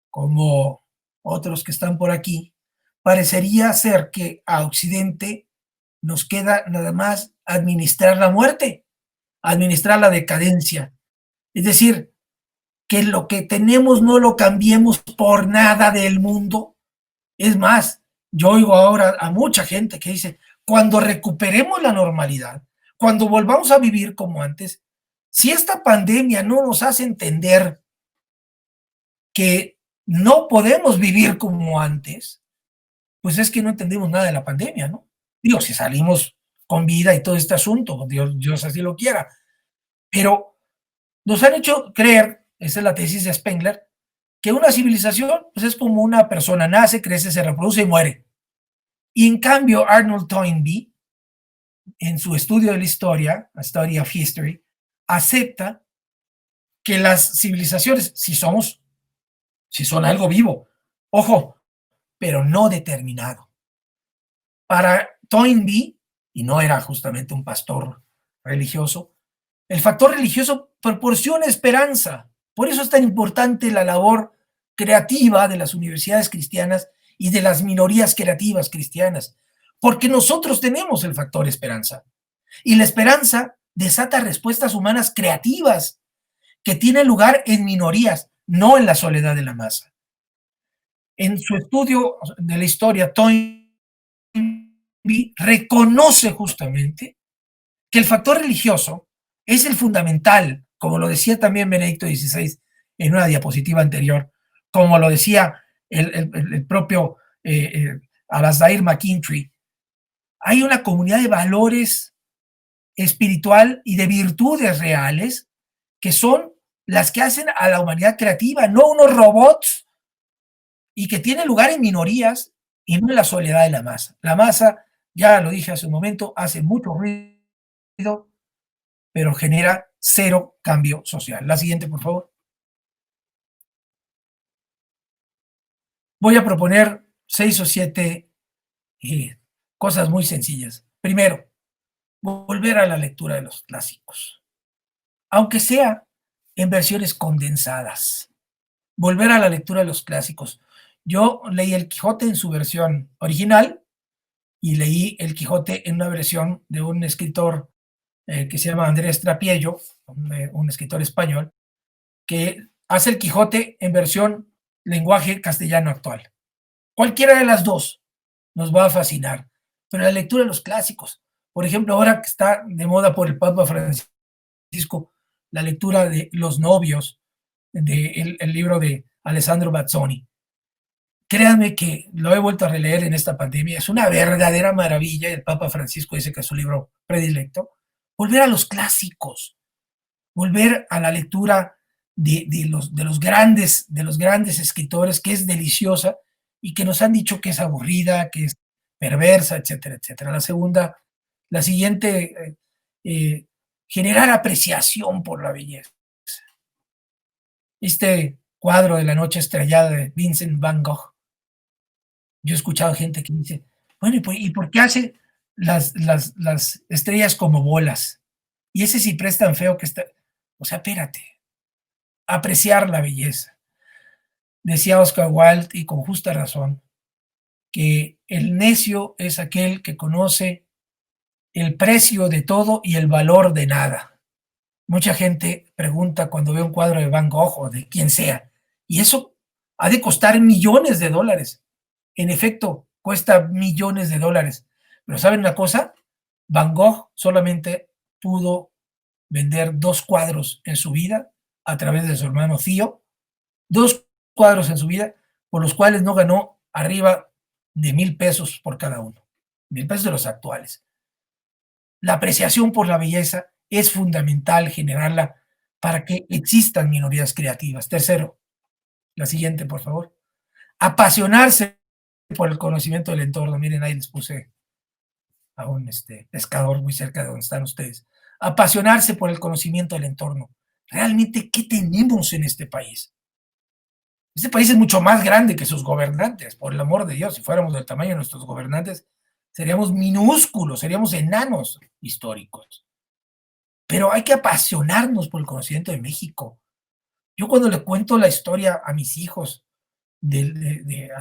como otros que están por aquí, parecería ser que a Occidente nos queda nada más administrar la muerte, administrar la decadencia. Es decir, que lo que tenemos no lo cambiemos por nada del mundo. Es más, yo oigo ahora a mucha gente que dice, cuando recuperemos la normalidad, cuando volvamos a vivir como antes, si esta pandemia no nos hace entender que no podemos vivir como antes, pues es que no entendemos nada de la pandemia, ¿no? Digo, si salimos con vida y todo este asunto, Dios así lo quiera, pero nos han hecho creer, esa es la tesis de Spengler, que una civilización pues es como una persona, nace, crece, se reproduce y muere. Y en cambio, Arnold Toynbee, en su estudio de la historia, A Study of History, acepta que las civilizaciones, si son algo vivo, ojo, pero no determinado. Para Toynbee, y no era justamente un pastor religioso, el factor religioso proporciona esperanza. Por eso es tan importante la labor creativa de las universidades cristianas y de las minorías creativas cristianas, porque nosotros tenemos el factor esperanza. Y la esperanza desata respuestas humanas creativas que tienen lugar en minorías, no en la soledad de la masa. En su estudio de la historia, Toynbee reconoce justamente que el factor religioso es el fundamental, como lo decía también Benedicto XVI en una diapositiva anterior, como lo decía el propio Alasdair MacIntyre. Hay una comunidad de valores espiritual y de virtudes reales que son las que hacen a la humanidad creativa, no unos robots, y que tiene lugar en minorías y no en la soledad de la masa. La masa, ya lo dije hace un momento, hace mucho ruido, pero genera cero cambio social. La siguiente, por favor. Voy a proponer 6 o 7 cosas muy sencillas. Primero, volver a la lectura de los clásicos, aunque sea en versiones condensadas. Volver a la lectura de los clásicos. Yo leí El Quijote en su versión original y leí El Quijote en una versión de un escritor que se llama Andrés Trapiello, un escritor español, que hace El Quijote en versión lenguaje castellano actual. Cualquiera de las dos nos va a fascinar, pero la lectura de los clásicos, por ejemplo, ahora que está de moda por el Papa Francisco, la lectura de Los novios, del libro de Alessandro Bazzoni. Créanme que lo he vuelto a releer en esta pandemia, es una verdadera maravilla, el Papa Francisco dice que es su libro predilecto. Volver a los clásicos, volver a la lectura de los grandes escritores, que es deliciosa y que nos han dicho que es aburrida, que es perversa, etcétera, etcétera. La siguiente, generar apreciación por la belleza. Este cuadro de La noche estrellada de Vincent Van Gogh, yo he escuchado gente que dice, bueno, ¿y por qué hace las estrellas como bolas? Y ese ciprés tan feo que está, o sea, espérate, apreciar la belleza. Decía Oscar Wilde, y con justa razón, que el necio es aquel que conoce el precio de todo y el valor de nada. Mucha gente pregunta cuando ve un cuadro de Van Gogh o de quien sea, y eso ha de costar millones de dólares. En efecto, cuesta millones de dólares. Pero ¿saben una cosa? Van Gogh solamente pudo vender 2 cuadros en su vida a través de su hermano Theo, 2 cuadros en su vida, por los cuales no ganó arriba de $1,000 por cada uno. $1,000 de los actuales. La apreciación por la belleza es fundamental generarla para que existan minorías creativas. Tercero, la siguiente, por favor. Apasionarse por el conocimiento del entorno. Miren, ahí les puse a un pescador muy cerca de donde están ustedes. Apasionarse por el conocimiento del entorno. Realmente, ¿qué tenemos en este país? Este país es mucho más grande que sus gobernantes, por el amor de Dios. Si fuéramos del tamaño de nuestros gobernantes, seríamos minúsculos, seríamos enanos históricos. Pero hay que apasionarnos por el conocimiento de México. Yo cuando le cuento la historia a mis hijos de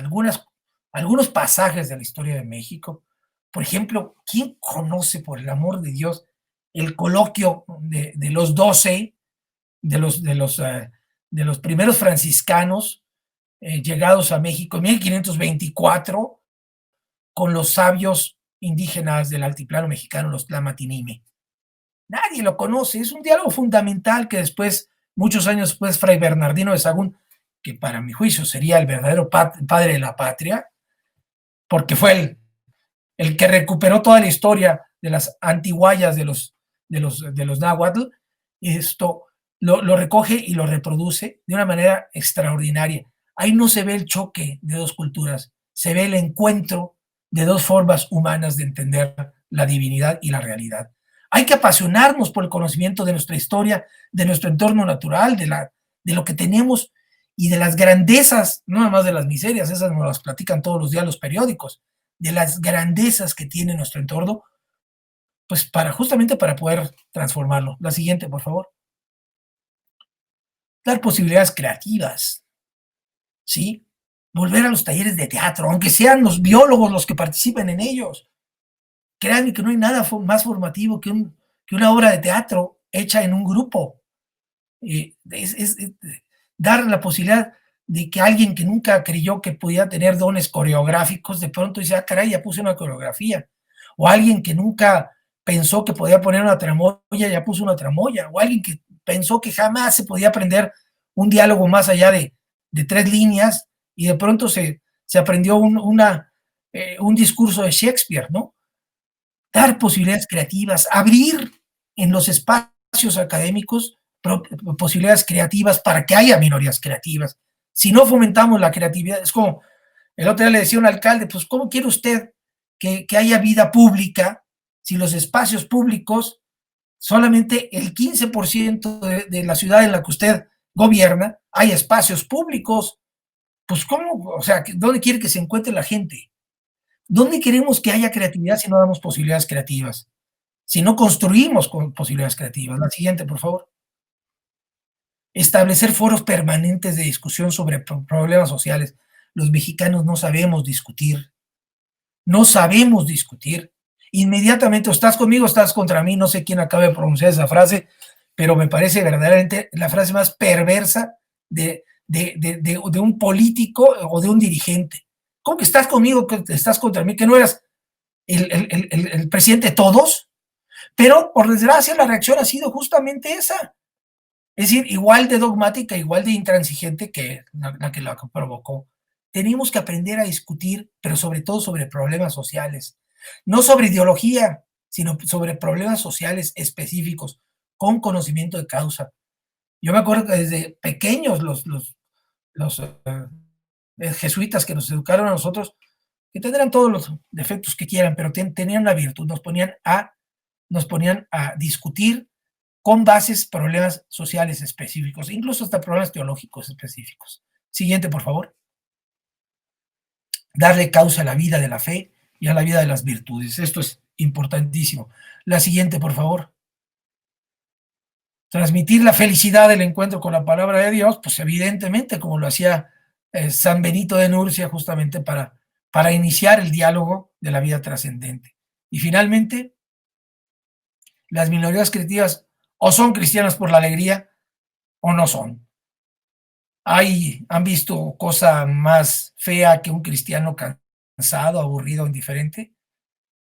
algunos pasajes de la historia de México. Por ejemplo, ¿quién conoce, por el amor de Dios, el coloquio de los 12, de los primeros franciscanos llegados a México en 1524 con los sabios indígenas del altiplano mexicano, los Tlamatinime? Nadie lo conoce. Es un diálogo fundamental que después, muchos años después, Fray Bernardino de Sahagún, que para mi juicio sería el verdadero padre de la patria, porque fue el que recuperó toda la historia de las antiguayas de los náhuatl, esto lo recoge y lo reproduce de una manera extraordinaria. Ahí no se ve el choque de dos culturas, se ve el encuentro de dos formas humanas de entender la divinidad y la realidad. Hay que apasionarnos por el conocimiento de nuestra historia, de nuestro entorno natural, de lo que tenemos y de las grandezas, no nada más de las miserias, esas nos las platican todos los días los periódicos, de las grandezas que tiene nuestro entorno, pues justamente para poder transformarlo. La siguiente, por favor. Dar posibilidades creativas, ¿sí? Volver a los talleres de teatro, aunque sean los biólogos los que participen en ellos. Créanme que no hay nada más formativo que una obra de teatro hecha en un grupo. Es dar la posibilidad de que alguien que nunca creyó que podía tener dones coreográficos, de pronto dice, ah, caray, ya puse una coreografía. O alguien que nunca pensó que podía poner una tramoya, ya puso una tramoya. O alguien que pensó que jamás se podía aprender un diálogo más allá de 3 líneas, y de pronto se aprendió un discurso de Shakespeare, ¿no? Dar posibilidades creativas, abrir en los espacios académicos posibilidades creativas para que haya minorías creativas. Si no fomentamos la creatividad, es como el otro día le decía a un alcalde, pues ¿cómo quiere usted que haya vida pública si los espacios públicos, solamente el 15% de la ciudad en la que usted gobierna, hay espacios públicos? Pues ¿cómo? O sea, ¿dónde quiere que se encuentre la gente? ¿Dónde queremos que haya creatividad si no damos posibilidades creativas? Si no construimos con posibilidades creativas. La siguiente, por favor. Establecer foros permanentes de discusión sobre problemas sociales. Los mexicanos no sabemos discutir. No sabemos discutir. Inmediatamente, o estás conmigo o estás contra mí. No sé quién acaba de pronunciar esa frase, pero me parece verdaderamente la frase más perversa de un político o de un dirigente. ¿Cómo que estás conmigo, que estás contra mí, que no eras el presidente de todos? Pero, por desgracia, la reacción ha sido justamente esa. Es decir, igual de dogmática, igual de intransigente que la que provocó. Tenemos que aprender a discutir, pero sobre todo sobre problemas sociales. No sobre ideología, sino sobre problemas sociales específicos, con conocimiento de causa. Yo me acuerdo que desde pequeños los jesuitas que nos educaron a nosotros, que tendrán todos los defectos que quieran, pero tenían una virtud, nos ponían a discutir con bases, problemas sociales específicos, incluso hasta problemas teológicos específicos. Siguiente, por favor. Darle causa a la vida de la fe y a la vida de las virtudes. Esto es importantísimo. La siguiente, por favor. Transmitir la felicidad del encuentro con la palabra de Dios, pues evidentemente, como lo hacía San Benito de Nurcia, justamente para iniciar el diálogo de la vida trascendente. Y finalmente, las minorías creativas o son cristianas por la alegría o no son. ¿Han visto cosa más fea que un cristiano cansado, aburrido, indiferente?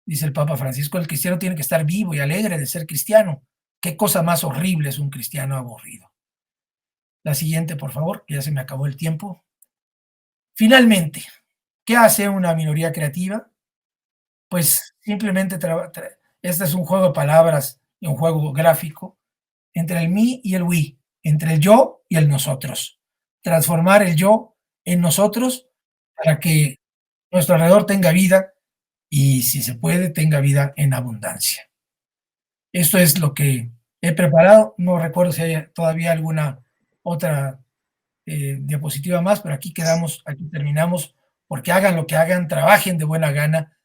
Dice el Papa Francisco, el cristiano tiene que estar vivo y alegre de ser cristiano. ¿Qué cosa más horrible es un cristiano aburrido? La siguiente, por favor, que ya se me acabó el tiempo. Finalmente, ¿qué hace una minoría creativa? Pues simplemente este es un juego de palabras y un juego gráfico entre el mí y el we, entre el yo y el nosotros. Transformar el yo en nosotros para que nuestro alrededor tenga vida y, si se puede, tenga vida en abundancia. Esto es lo que he preparado. No recuerdo si hay todavía alguna otra diapositiva más, pero aquí quedamos, aquí terminamos, porque hagan lo que hagan, trabajen de buena gana,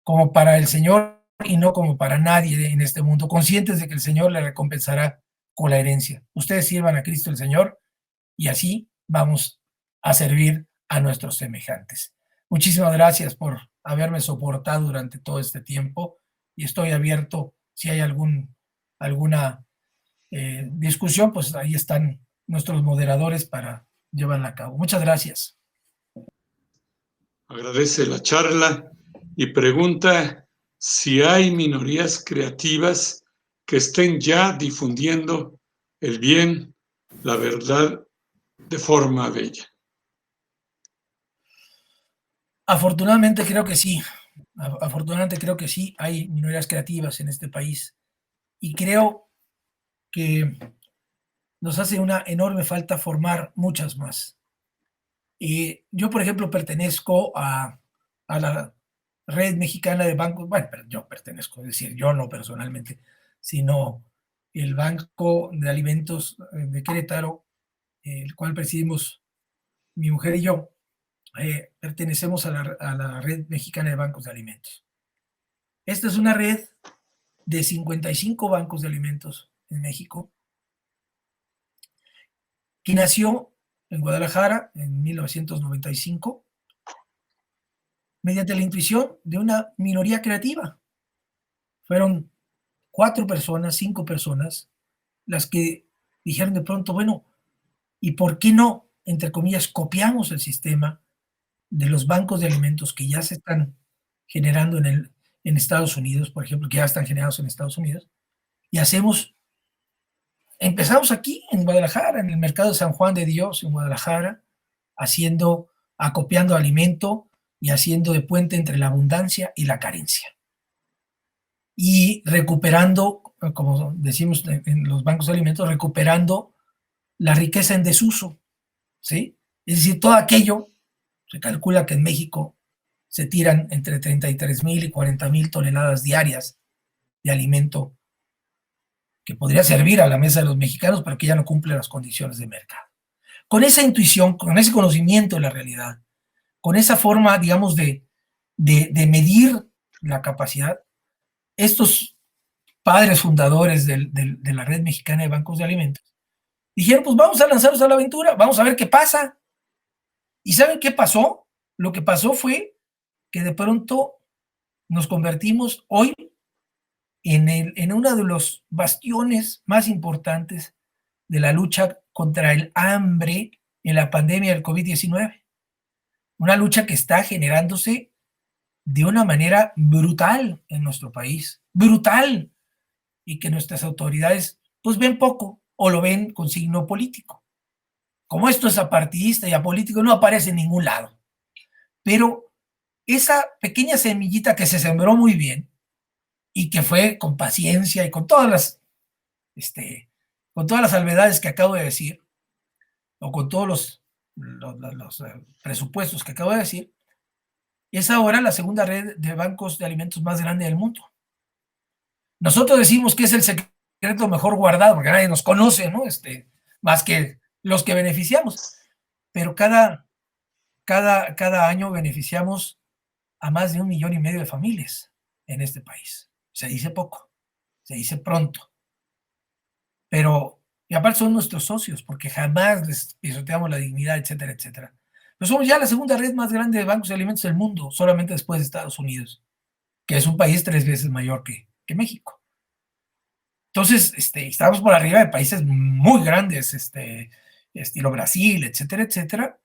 como para el Señor y no como para nadie en este mundo, conscientes de que el Señor le recompensará con la herencia. Ustedes sirvan a Cristo el Señor y así vamos a servir a nuestros semejantes. muchísimas gracias por haberme soportado durante todo este tiempo y estoy abierto si hay alguna discusión, pues ahí están nuestros moderadores para llevarla a cabo. Muchas gracias. Agradece la charla y pregunta si hay minorías creativas que estén ya difundiendo el bien, la verdad, de forma bella. Afortunadamente creo que sí. Afortunadamente creo que sí hay minorías creativas en este país y creo que nos hace una enorme falta formar muchas más. Yo, por ejemplo, pertenezco a la Red Mexicana de Bancos, bueno, pero yo pertenezco, es decir, yo no personalmente, sino el Banco de Alimentos de Querétaro, el cual presidimos mi mujer y yo, pertenecemos a la Red Mexicana de Bancos de Alimentos. Esta es una red de 55 bancos de alimentos en México, que nació en Guadalajara en 1995, mediante la intuición de una minoría creativa. Fueron 4 personas, 5 personas, las que dijeron de pronto, bueno, ¿y por qué no, entre comillas, copiamos el sistema de los bancos de alimentos que ya se están generando en Estados Unidos, por ejemplo, que ya están generados en Estados Unidos, y empezamos aquí en Guadalajara, en el mercado de San Juan de Dios, en Guadalajara, acopiando alimento y haciendo de puente entre la abundancia y la carencia. Y recuperando, como decimos en los bancos de alimentos, recuperando la riqueza en desuso, ¿sí? Es decir, todo aquello, se calcula que en México se tiran entre 33,000 y 40,000 toneladas diarias de alimento que podría servir a la mesa de los mexicanos, pero que ya no cumple las condiciones de mercado. Con esa intuición, con ese conocimiento de la realidad, con esa forma, digamos, de medir la capacidad, estos padres fundadores de la Red Mexicana de Bancos de Alimentos dijeron, pues vamos a lanzarnos a la aventura, vamos a ver qué pasa. ¿Y saben qué pasó? Lo que pasó fue que de pronto nos convertimos hoy en uno de los bastiones más importantes de la lucha contra el hambre en la pandemia del COVID-19. Una lucha que está generándose de una manera brutal en nuestro país, brutal, y que nuestras autoridades pues ven poco o lo ven con signo político. Como esto es apartidista y apolítico, no aparece en ningún lado. Pero esa pequeña semillita que se sembró muy bien y que fue con paciencia y con todas las salvedades que acabo de decir, o con todos los presupuestos que acabo de decir, es ahora la segunda red de bancos de alimentos más grande del mundo. Nosotros decimos que es el secreto mejor guardado, porque nadie nos conoce, ¿no? Más que los que beneficiamos. Pero cada año beneficiamos a más de 1,5 millones de familias en este país. Se dice poco, se dice pronto. Pero, y aparte son nuestros socios, porque jamás les pisoteamos la dignidad, etcétera, etcétera. Pero somos ya la segunda red más grande de bancos de alimentos del mundo, solamente después de Estados Unidos, que es un país 3 veces mayor que México. Entonces, estamos por arriba de países muy grandes, estilo Brasil, etcétera, etcétera,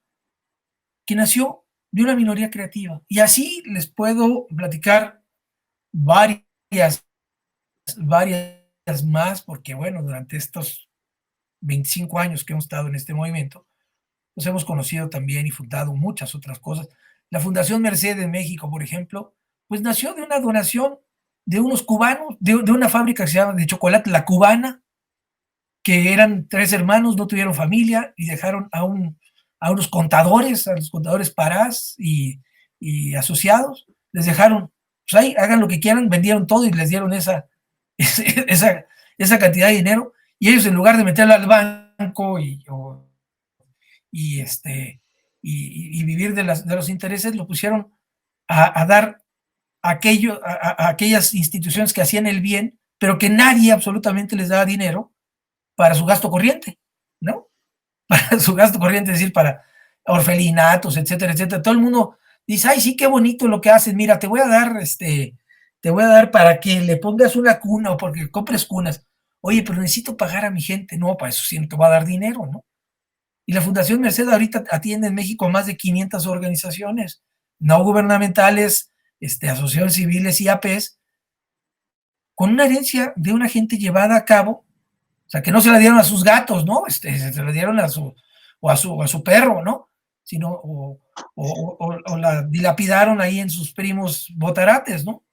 que nació de una minoría creativa. Y así les puedo platicar varias más, porque bueno, durante estos 25 años que hemos estado en este movimiento, nos hemos conocido también y fundado muchas otras cosas. La Fundación Merced en México, por ejemplo, pues nació de una donación de unos cubanos, de una fábrica que se llama de chocolate La Cubana, que eran 3 hermanos, no tuvieron familia y dejaron a unos contadores, a los contadores Parás y asociados, les dejaron, pues ahí, hagan lo que quieran, vendieron todo y les dieron esa cantidad de dinero, y ellos en lugar de meterla al banco y vivir de los intereses, lo pusieron a dar a aquellas instituciones que hacían el bien, pero que nadie absolutamente les daba dinero para su gasto corriente, ¿no? Para su gasto corriente, es decir, para orfelinatos, etcétera, etcétera. Todo el mundo dice, ay, sí, qué bonito lo que haces, mira, te voy a dar para que le pongas una cuna o porque compres cunas. Oye, pero necesito pagar a mi gente. No, para eso sí no te va a dar dinero, ¿no? Y la Fundación Merced ahorita atiende en México más de 500 organizaciones no gubernamentales, asociaciones civiles y APs, con una herencia de una gente llevada a cabo, o sea, que no se la dieron a sus gatos, ¿no? Se la dieron a su perro, ¿no? Sino, o la dilapidaron ahí en sus primos botarates, ¿no?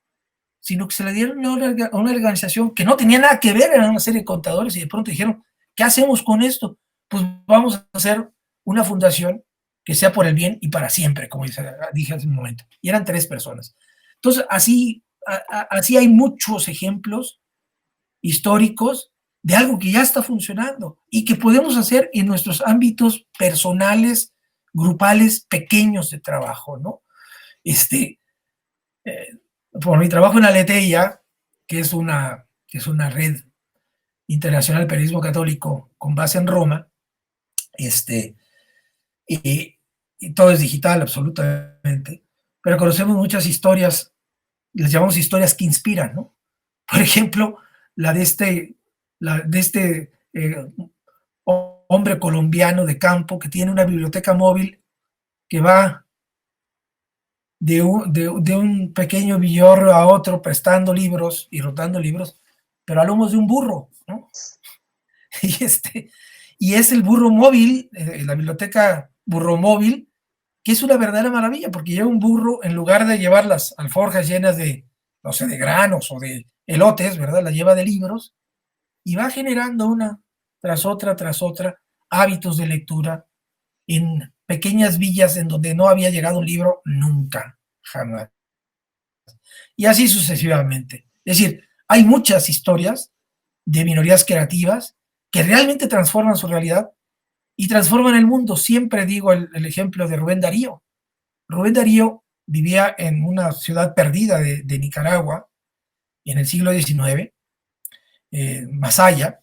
Sino que se le dieron a una organización que no tenía nada que ver, eran una serie de contadores y de pronto dijeron, ¿qué hacemos con esto? Pues vamos a hacer una fundación que sea por el bien y para siempre, como dije hace un momento. Y eran 3 personas. Entonces, así hay muchos ejemplos históricos de algo que ya está funcionando y que podemos hacer en nuestros ámbitos personales, grupales, pequeños de trabajo, ¿no? Por mi trabajo en Aleteia, que es una red internacional de periodismo católico con base en Roma, y todo es digital absolutamente, pero conocemos muchas historias, les llamamos historias que inspiran, ¿no? Por ejemplo, la de este hombre colombiano de campo que tiene una biblioteca móvil que va de un pequeño villorrio a otro prestando libros y rotando libros, pero a lomos de un burro, ¿no? Y es el burro móvil, la biblioteca burro móvil, que es una verdadera maravilla, porque lleva un burro, en lugar de llevar las alforjas llenas de, no sé, de granos o de elotes, ¿verdad? La lleva de libros y va generando una tras otra, hábitos de lectura en pequeñas villas en donde no había llegado un libro nunca, jamás. Y así sucesivamente. Es decir, hay muchas historias de minorías creativas que realmente transforman su realidad y transforman el mundo. Siempre digo el ejemplo de Rubén Darío. Rubén Darío vivía en una ciudad perdida de Nicaragua en el siglo XIX, Masaya,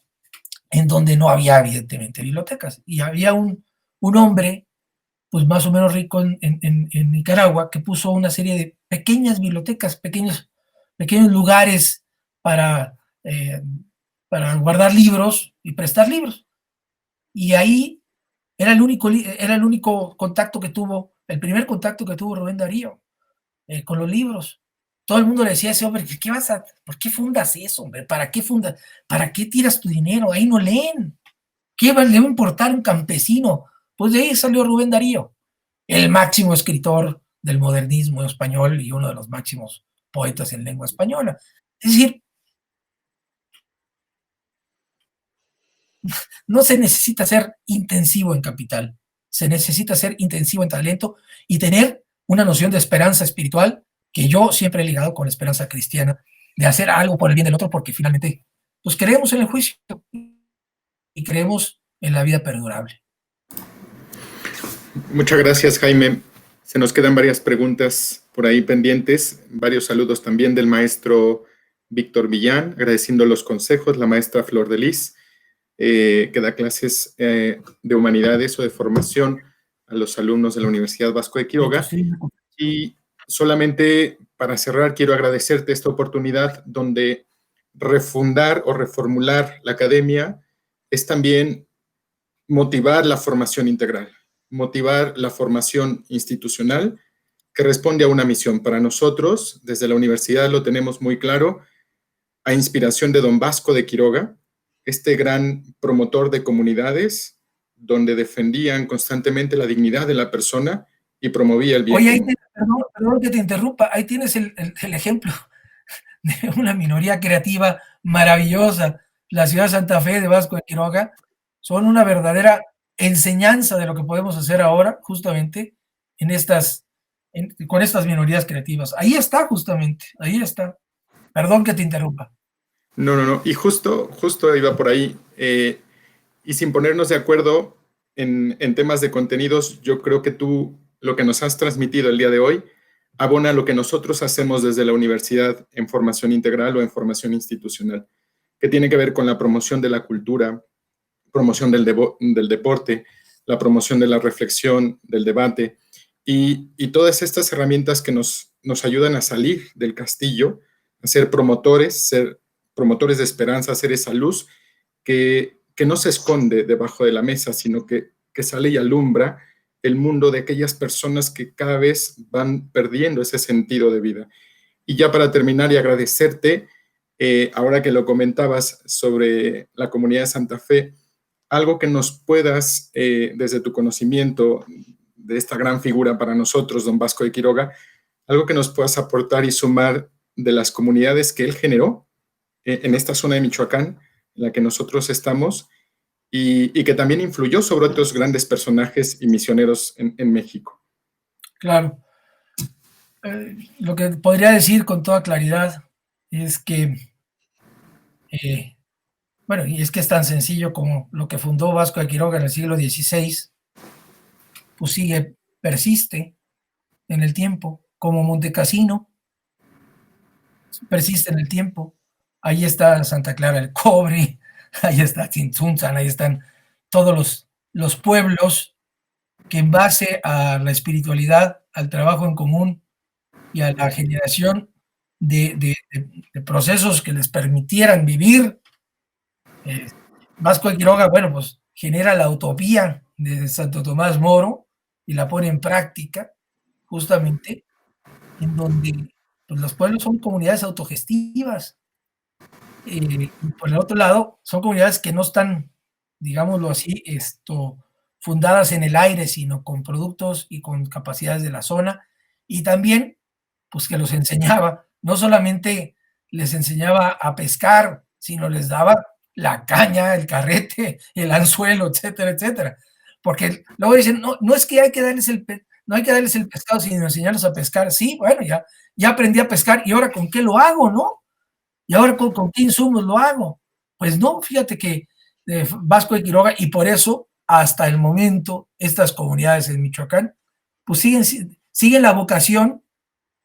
en donde no había evidentemente bibliotecas. Y había un hombre, pues más o menos rico en Nicaragua, que puso una serie de pequeñas bibliotecas, pequeños lugares para guardar libros y prestar libros. Y ahí era el único contacto que tuvo, el primer contacto que tuvo Rubén Darío con los libros. Todo el mundo le decía a ese hombre, ¿por qué fundas eso, hombre? ¿Para qué fundas? ¿Para qué tiras tu dinero? Ahí no leen. ¿Qué le va a importar un campesino? Pues de ahí salió Rubén Darío, el máximo escritor del modernismo español y uno de los máximos poetas en lengua española. Es decir, no se necesita ser intensivo en capital, se necesita ser intensivo en talento y tener una noción de esperanza espiritual que yo siempre he ligado con la esperanza cristiana, de hacer algo por el bien del otro, porque finalmente pues creemos en el juicio y creemos en la vida perdurable. Muchas gracias, Jaime. Se nos quedan varias preguntas por ahí pendientes, varios saludos también del maestro Víctor Villán, agradeciendo los consejos, la maestra Flor de Lis, que da clases de humanidades o de formación a los alumnos de la Universidad Vasco de Quiroga. Y solamente para cerrar, quiero agradecerte esta oportunidad donde refundar o reformular la academia es también motivar la formación integral, motivar la formación institucional que responde a una misión. Para nosotros, desde la universidad lo tenemos muy claro, a inspiración de don Vasco de Quiroga, este gran promotor de comunidades, donde defendían constantemente la dignidad de la persona y promovía el bien. Oye, perdón que te interrumpa, ahí tienes el ejemplo de una minoría creativa maravillosa. La ciudad de Santa Fe de Vasco de Quiroga son una verdadera enseñanza de lo que podemos hacer ahora, justamente, con estas minorías creativas. Ahí está, justamente, ahí está. Perdón que te interrumpa. No. Y justo iba por ahí. Y sin ponernos de acuerdo en temas de contenidos, yo creo que tú, lo que nos has transmitido el día de hoy, abona lo que nosotros hacemos desde la universidad en formación integral o en formación institucional, que tiene que ver con la promoción de la cultura, promoción del deporte, la promoción de la reflexión, del debate, y todas estas herramientas que nos ayudan a salir del castillo, a ser promotores de esperanza, a ser esa luz que no se esconde debajo de la mesa, sino que sale y alumbra el mundo de aquellas personas que cada vez van perdiendo ese sentido de vida. Y ya para terminar y agradecerte, ahora que lo comentabas sobre la comunidad de Santa Fe, algo que nos puedas, desde tu conocimiento de esta gran figura para nosotros, don Vasco de Quiroga, algo que nos puedas aportar y sumar de las comunidades que él generó en esta zona de Michoacán, en la que nosotros estamos, y que también influyó sobre otros grandes personajes y misioneros en México. Claro. Lo que podría decir con toda claridad es que, bueno, y es que es tan sencillo como lo que fundó Vasco de Quiroga en el siglo XVI, pues persiste en el tiempo, como Montecassino, persiste en el tiempo. Ahí está Santa Clara del Cobre, ahí está Tzintzuntzan, ahí están todos los pueblos que en base a la espiritualidad, al trabajo en común y a la generación de procesos que les permitieran vivir, Vasco de Quiroga, bueno, pues genera la utopía de Santo Tomás Moro y la pone en práctica, justamente en donde pues, los pueblos son comunidades autogestivas. Y por el otro lado, son comunidades que no están, digámoslo así, fundadas en el aire, sino con productos y con capacidades de la zona. Y también, pues que los enseñaba, no solamente les enseñaba a pescar, sino les daba la caña, el carrete, el anzuelo, etcétera, etcétera. Porque luego dicen, no es que hay que darles no hay que darles el pescado, sino enseñarlos a pescar. Sí, bueno, ya aprendí a pescar, ¿y ahora con qué lo hago, no? ¿Y ahora con qué insumos lo hago? Pues no, fíjate que Vasco de Quiroga, y por eso, hasta el momento, estas comunidades en Michoacán, pues siguen la vocación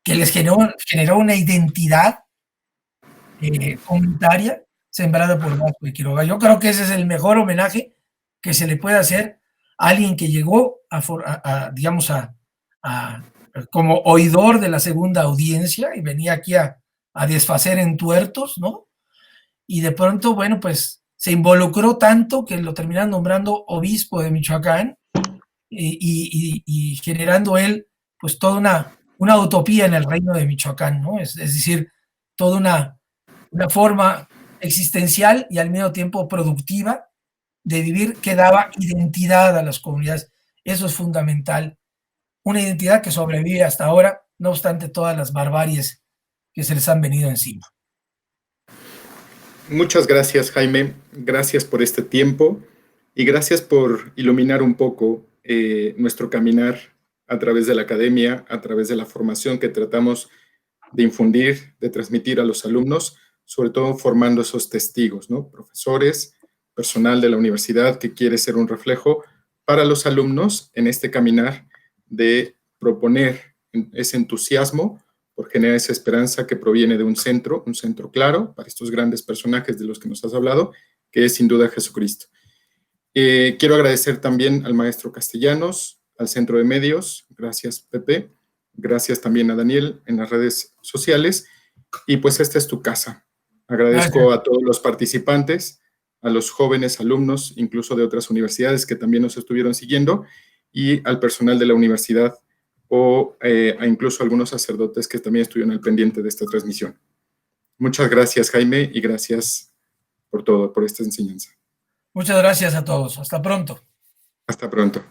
que les generó una identidad comunitaria sembrada por Vasco de Quiroga. Yo creo que ese es el mejor homenaje que se le puede hacer a alguien que llegó digamos, como oidor de la segunda audiencia y venía aquí a desfacer en tuertos, ¿no? Y de pronto, bueno, pues se involucró tanto que lo terminaron nombrando obispo de Michoacán y generando él, pues toda una utopía en el reino de Michoacán, ¿no? Es decir, toda una forma existencial y al mismo tiempo productiva de vivir que daba identidad a las comunidades. Eso es fundamental. Una identidad que sobrevive hasta ahora, no obstante todas las barbaries que se les han venido encima. Muchas gracias, Jaime. Gracias por este tiempo y gracias por iluminar un poco nuestro caminar a través de la academia, a través de la formación que tratamos de infundir, de transmitir a los alumnos, sobre todo formando esos testigos, ¿no? Profesores, personal de la universidad que quiere ser un reflejo para los alumnos en este caminar de proponer ese entusiasmo por generar esa esperanza que proviene de un centro claro para estos grandes personajes de los que nos has hablado, que es sin duda Jesucristo. Quiero agradecer también al maestro Castellanos, al Centro de Medios, gracias Pepe, gracias también a Daniel en las redes sociales, y pues esta es tu casa. Agradezco a todos los participantes, a los jóvenes alumnos, incluso de otras universidades que también nos estuvieron siguiendo, y al personal de la universidad, a incluso algunos sacerdotes que también estuvieron al pendiente de esta transmisión. Muchas gracias, Jaime, y gracias por todo, por esta enseñanza. Muchas gracias a todos. Hasta pronto. Hasta pronto.